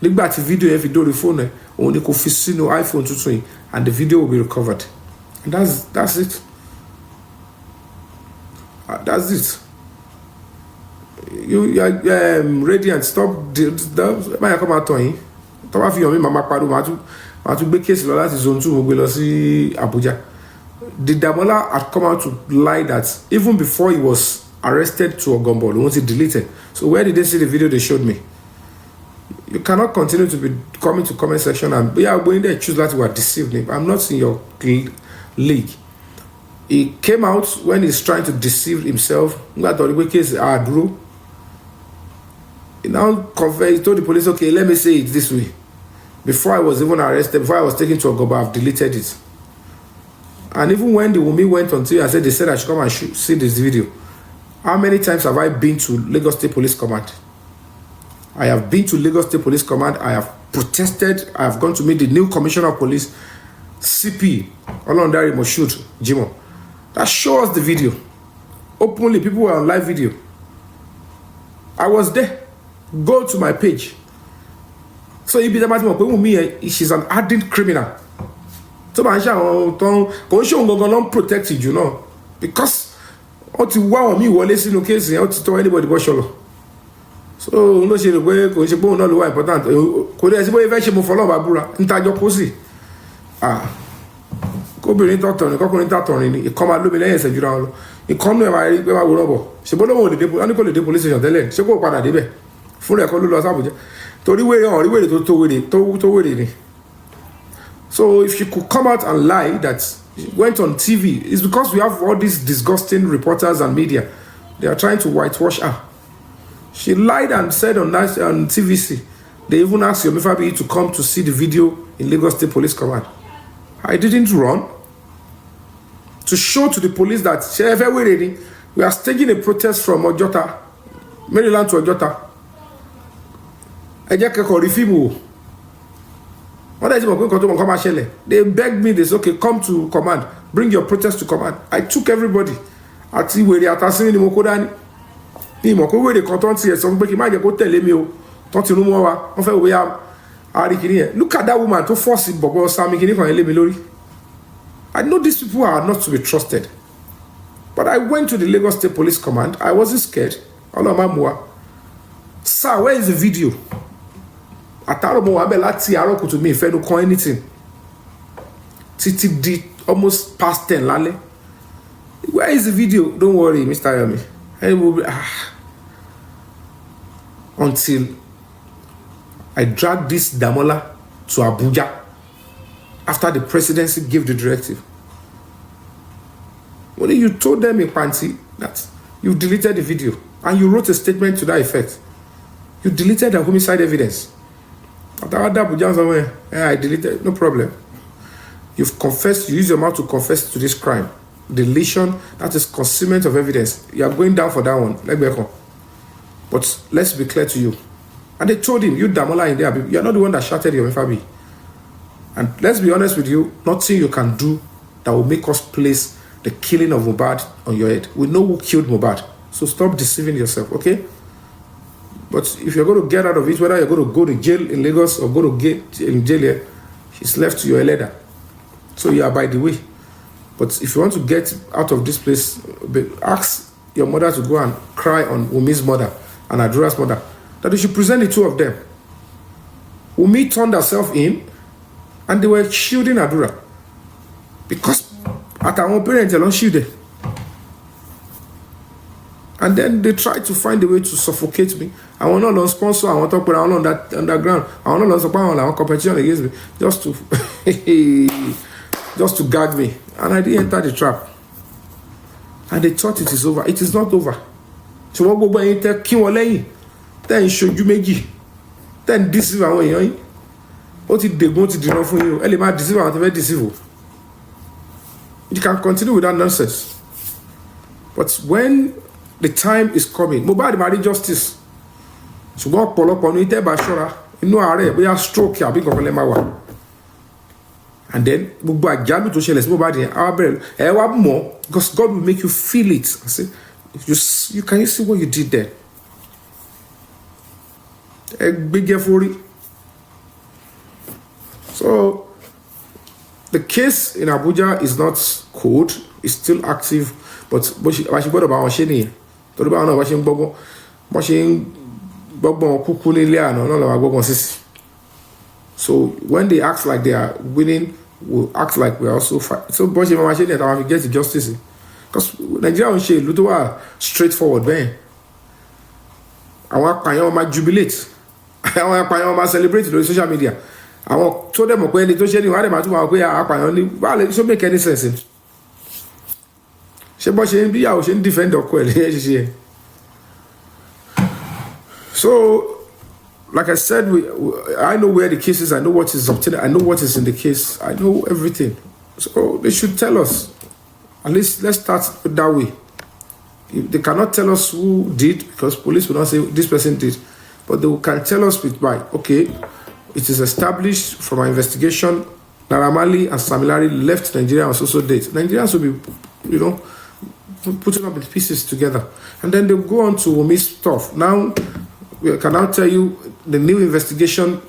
nígbà tí video yẹn fi dórí fóònù ẹ òun ni kò fi sínú iPhone tuntun yìí and the video will be recovered and that's it that's it you are Radiant stop báyà kọ́ máa tàn yín tó bá fi hàn mí màmá pariwo màá tún gbé kéèsì lọ láti zone 2 mo gbé lọ sí Abuja. The Damola had come out to lie that even before he was arrested to Ogombo, once he deleted. So where did they see the video they showed me? You cannot continue to be coming to comment section and going there choose that you are deceived. I'm not in your league. He came out when he's trying to deceive himself. He now confessed, he told the police, okay, let me say it this way. Before I was even arrested, before I was taken to Ogoba, I've deleted it. And even when the Yomi went on TV and said, they said I should come and see this video. How many times have I been to Lagos State Police Command? I have been to Lagos State Police Command. I have protested. I have gone to meet the new Commissioner of Police, CP, Olondari Moshood Jimo. That shows the video. Openly, people were on live video. I was there. Go to my page. So you be the matter of me, she's an ardent criminal. So I don't protect you know. Because what you want me will listen to case and to anybody but solo. So no she the way ko se bo no lo important. Ko de se bo e fe se mo folo babura. Nta jo ko si. Ko bi ni to ton ko ni ta ton ni e ko ma lo mi leyin se jura lo. E ko no e ma ri pe ma wo robo. Se bo lo mo de ani ko le de police station tele. Se ko padà dé be. Fún re ko lo lọ Abuja. Torí wèrè on rí wèrè tó wèrè ni. So if she could come out and lie that she went on TV, it's because we have all these disgusting reporters and media. They are trying to whitewash her. She lied and said on TVC. They even asked Yomi fabiyi to come to see the video in Lagos State Police Command. I didn't run. To show to the police that we are staging a protest from Ojota, Maryland to Ojota. They begged me, they said, okay, come to command, bring your protest to command. I took everybody. Look at that woman to force it. I know these people are not to be trusted. But I went to the Lagos State Police Command. I wasn't scared. Sir, where is the video? To me, if I don't call anything. Titi almost past 10 lale. Where is the video? Don't worry, Mr. Yomi. Until I dragged this Damola to Abuja after the presidency gave the directive. When you told them in Panti that you deleted the video and you wrote a statement to that effect, you deleted the homicide evidence. I deleted, no problem. You've confessed, you use your mouth to confess to this crime. Deletion, that is concealment of evidence. You are going down for that one. Let me come. But let's be clear to you. And they told him, you Damola in there, you are not the one that shouted Yomi fabiyi. And let's be honest with you, nothing you can do that will make us place the killing of Mohbad on your head. We know who killed Mohbad. So stop deceiving yourself, okay? But if you're going to get out of it, whether you're going to go to jail in Lagos or go to get in jail here, it's left to your leader. So you are by the way. But if you want to get out of this place, ask your mother to go and cry on Wumi's mother and Adura's mother, that they should present the two of them. Wumi turned herself in, and they were shielding Adura. Because at our own parents, they don't shield them. And then they tried to find a way to suffocate me. I want not sponsor, I want to put on that underground. I want not support on competition against me. Just to gag me. And I didn't enter the trap. And they thought it is over. It is not over. So what go and tell Kinwole? Then show you meji. Then deceive our way. What if they want to do for you? Elima deceive and very deceive. You can continue with that nonsense. But when the time is coming, Mohbad marry justice. So what pull up on it by sure. No are we are stroke here, big of and then Mohbad to share Mohbad more because God will make you feel it. I say, you can you see what you did there? A big effort. So the case in Abuja is not cold, it's still active, but she got about Shani. To about no washing bobo, washing bobo kukuni liano, no so when they act like they are winning, we'll act like we are also fighting. So but she machine that I will get to justice. Because Nigeria she Lutua straightforward, man. I want Payoma jubilate. I want Payoma celebrate on social media. àwọn tó dẹ̀ mọ̀ pé ẹni tó ṣe ni wọ́n á dẹ̀ máa tún máa pé àpàyàn ní báàlẹ̀ ṣó make any sense ṣé bọ́ ṣe ń bí ìyàwó ṣe ń defend ọkọ ẹ̀ lẹ́yìn ṣiṣẹ́ so like I said I know where the case is, I know what is obtained, I know what is in the case, I know everything, so they should tell us. At least let's start that way. If they cannot tell us who did, because police will not say this person did, but they can tell us with by okay, it is established from our investigation Naira Marley and Sam Larry left Nigeria on so date. Nigerians will be, putting up the pieces together, and then they'll go on to Yomi's stuff. Now we can now tell you the new investigation.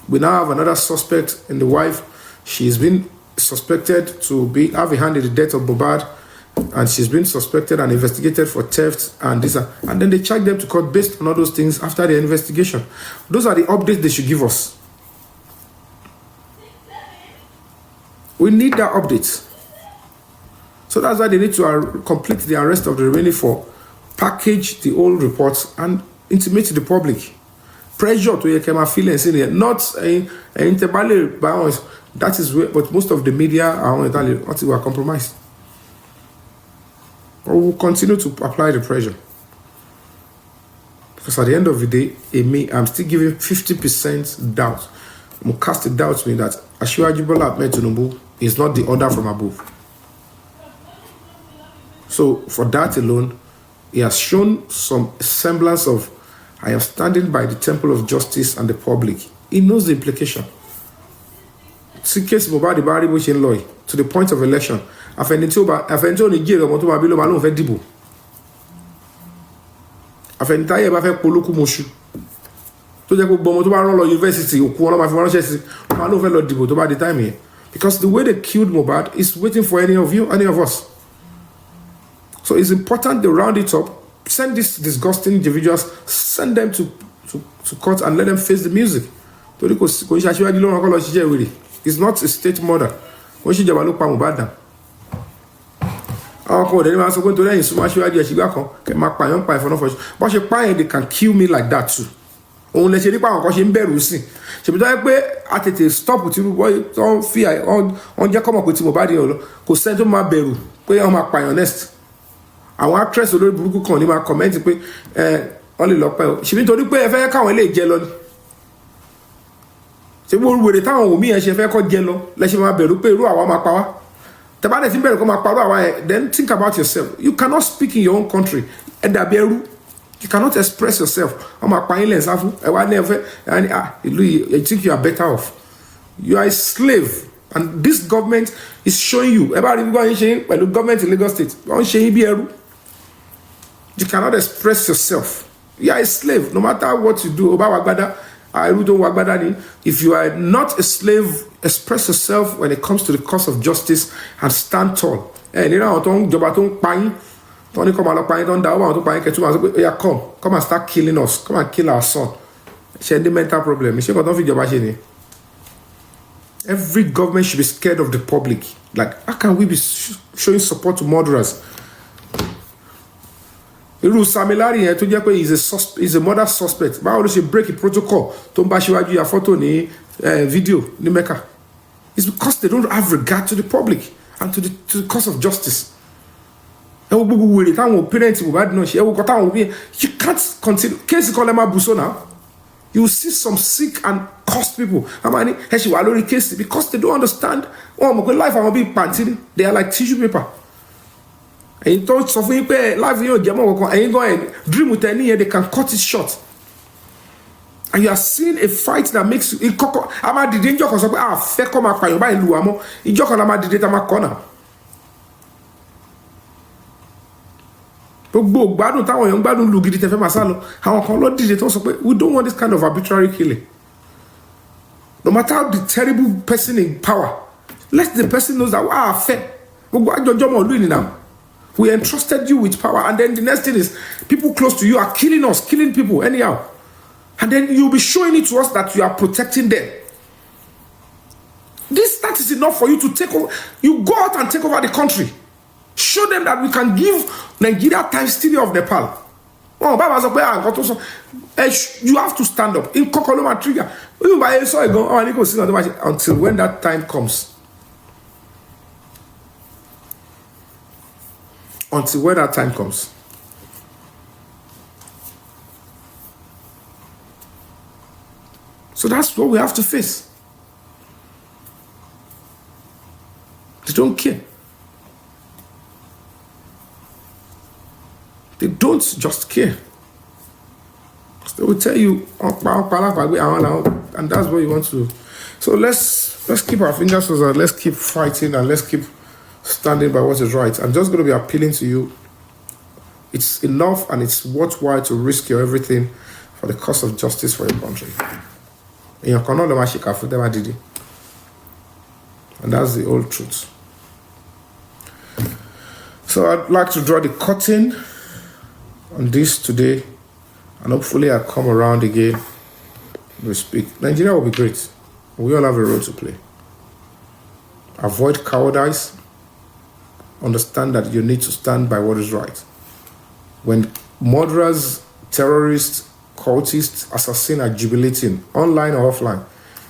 We now have another suspect in the wife. She's been suspected to have a hand in the death of Mohbad, and she's been suspected and investigated for theft and this, and then they charge them to court based on all those things after the investigation. Those are the updates they should give us. We need that update. So that's why they need to complete the arrest of the remaining 4, package the old reports, and intimate the public. Pressure to your feelings in here, not a interbally balance. That is where, but most of the media are on Italy until we are compromised. But we'll continue to apply the pressure. Because at the end of the day, I'm still giving 50% doubt. I'm going to cast a doubt to me that Asiwaju Bola Ahmed Tinubu is not the order from above. So for that alone, he has shown some semblance of, I am standing by the temple of justice and the public. He knows the implication. See case Mohbad Ibari bó ṣe ń lọ to the point of election. Àfẹnitó ní jèrè ọmọ tó máa bí ló máa lóun fẹ́ dìbò. Àfẹnitáyé bá fẹ́ polókú mọṣú. Tó jẹ́ gbogbo ọmọ tó bá rán lọ yunifásitì òkú wọn ló máa fi ránṣẹ́ sí wọn máa lóun fẹ́ lọ dìbò tó bá di time yẹn. Because the way they killed Mohbad is waiting for any of you, any of us. So it's important they round it up, send these disgusting individuals, send them to court and let them face the music. It's not a state murder. When she jaba ló pa Mohbad down. Àwọn kan ò dẹ̀ ní máa sọ pé nítorí ẹ̀yìn súnmọ́ aṣíwájú ẹ̀ṣìgbà kan kẹ̀ máa pààyàn pa ìfọ̀nà fọ̀ṣù. Bọ́n ṣe pààyàn they can kill me like that too. Òun lè ṣe nípa àwọn kan ṣe ń bẹ̀rù sí. Ṣèbí tó yẹ pé a tètè stop tí wọ́n fi wọ́n jẹ́ kọ́mọ̀ pé tí Mohbad yẹn lọ kò sẹ́ni tó máa bẹ̀rù pé wọ́n máa pààyàn next. Àwọn actress olórí burúkú kan ní máa comment pé wọ́n lè lọ pẹ́ o. Ṣèbí nítorí pé ẹ fẹ́ káwọn ilé jẹ lọ ni. Ṣé bó wèrè táwọn òmí yẹn ṣe fẹ́ kọ́ jẹ lọ lẹ́ṣẹ̀ máa bẹ̀rù pé irú àwa máa pa wá. Tẹ́bá tí ń bẹ̀rù kó máa parọ́ àwa yẹn, then think about yourself. You cannot speak in your own country. Ẹ dàbí ẹrú. You cannot express yourself. Wọ́n máa pa yín lẹ̀ sáfù. Ẹ wá ní ẹ̀fẹ́ ìlú yìí, you think you are better off. You are a slave, and this government is showing you. Ẹ bá rí gbogbo yín ṣe yín pẹ̀lú government in Lagos State. Wọ́n ṣe yín bí ẹrú. You cannot express yourself. You are a slave, no matter what you do. Oba wagbada, don't wagbada ni. If you are not a slave, express yourself when it comes to the cause of justice and stand tall. Nira àwọn tó ń jọba tó ń pa yín, tó ní kó máa lọ pa yín, tó ń da owó àwọn tó pa yín kẹtù máa sọ pé yeah, come and start killing us, come and kill our son. Ṣé ní mental problem? Ṣé kò tó ń fi jọba ṣe ni? Every government should be scared of the public. Like, how can we be showing support to murderers? Irú Sam Larry yẹn tó jẹ́ pé is a murder suspect. Báwo ló ṣe break the protocol tó ń bá Aṣíwájú ya photo ní video ní Mecca? It's because they don't have regard to the public and to the cause of justice. Ẹ wo gbogbo wèrè táwọn parents Mohbad náà ṣe, ẹ wo kọ́ táwọn òbí yẹn. You can't continue. Kéèsì kan lẹ́ máa bù so now. You see some sick and cursed people. Amani, ẹ ṣì wà lórí kéèsì because they don't understand. Wọ́n mọ̀ pé life àwọn bíi pàǹtí, they are like tissue paper. And tó sọ fún yín pé life yóò jẹ́ mọ́ kankan ẹ̀yin gan ẹ̀ dream tẹ níyẹn they can cut it short. And you are seeing a fight that makes you ìkọ̀kọ̀ a máa dìde ìjọ kan sọ pé a fẹ́ kọ́ máa pààyàn báyìí lu àmọ́ ìjọ kan la máa dìde tá máa kọ́ náà. Gbogbo gbádùn táwọn èèyàn gbádùn lu gidi tẹ fẹ́ máa sá lọ àwọn kan lọ dìde tó sọ pé we don't want this kind of arbitrary killing. No matter how the terrible person in power, let the person know that wà á fẹ́ gbogbo àjọjọ́ mọ̀ lóyún náà. We entrusted you with power, and then the next thing is people close to you are killing us, killing people anyhow. And then you'll be showing it to us that you are protecting them. That is enough for you to take over. You go out and take over the country. Show them that we can give Nigeria times 3 of Nepal. Oh, you have to stand up. In Kokoloma trigger. Even by a soil go, I need to see until when that time comes. Until when that time comes. So that's what we have to face. They don't care. They don't just care. They will tell you, and that's what you want to do. So let's keep our fingers crossed and let's keep fighting and let's keep standing by what is right. I'm just going to be appealing to you. It's enough and it's worthwhile to risk your everything for the cause of justice for your country. And that's the old truth. So I'd like to draw the curtain on this today, and hopefully I'll come around again. We speak. Nigeria will be great. We all have a role to play. Avoid cowardice. Understand that you need to stand by what is right. When murderers, terrorists, cultists, assassins are jubilating, online or offline,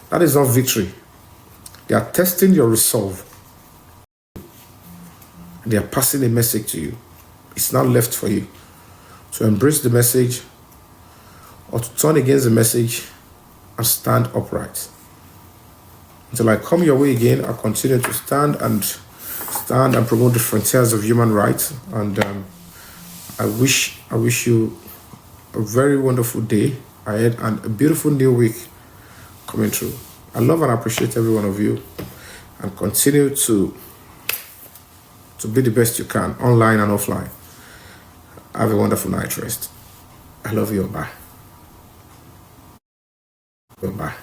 that is not victory. They are testing your resolve. They are passing a message to you. It's not left for you to embrace the message or to turn against the message and stand upright. Until I come your way again, I'll continue to stand and promote the frontiers of human rights. And I wish you a very wonderful day ahead and a beautiful new week coming through. I love and appreciate every one of you, and continue to be the best you can, online and offline. Have a wonderful night rest. I love you. Bye. Bye.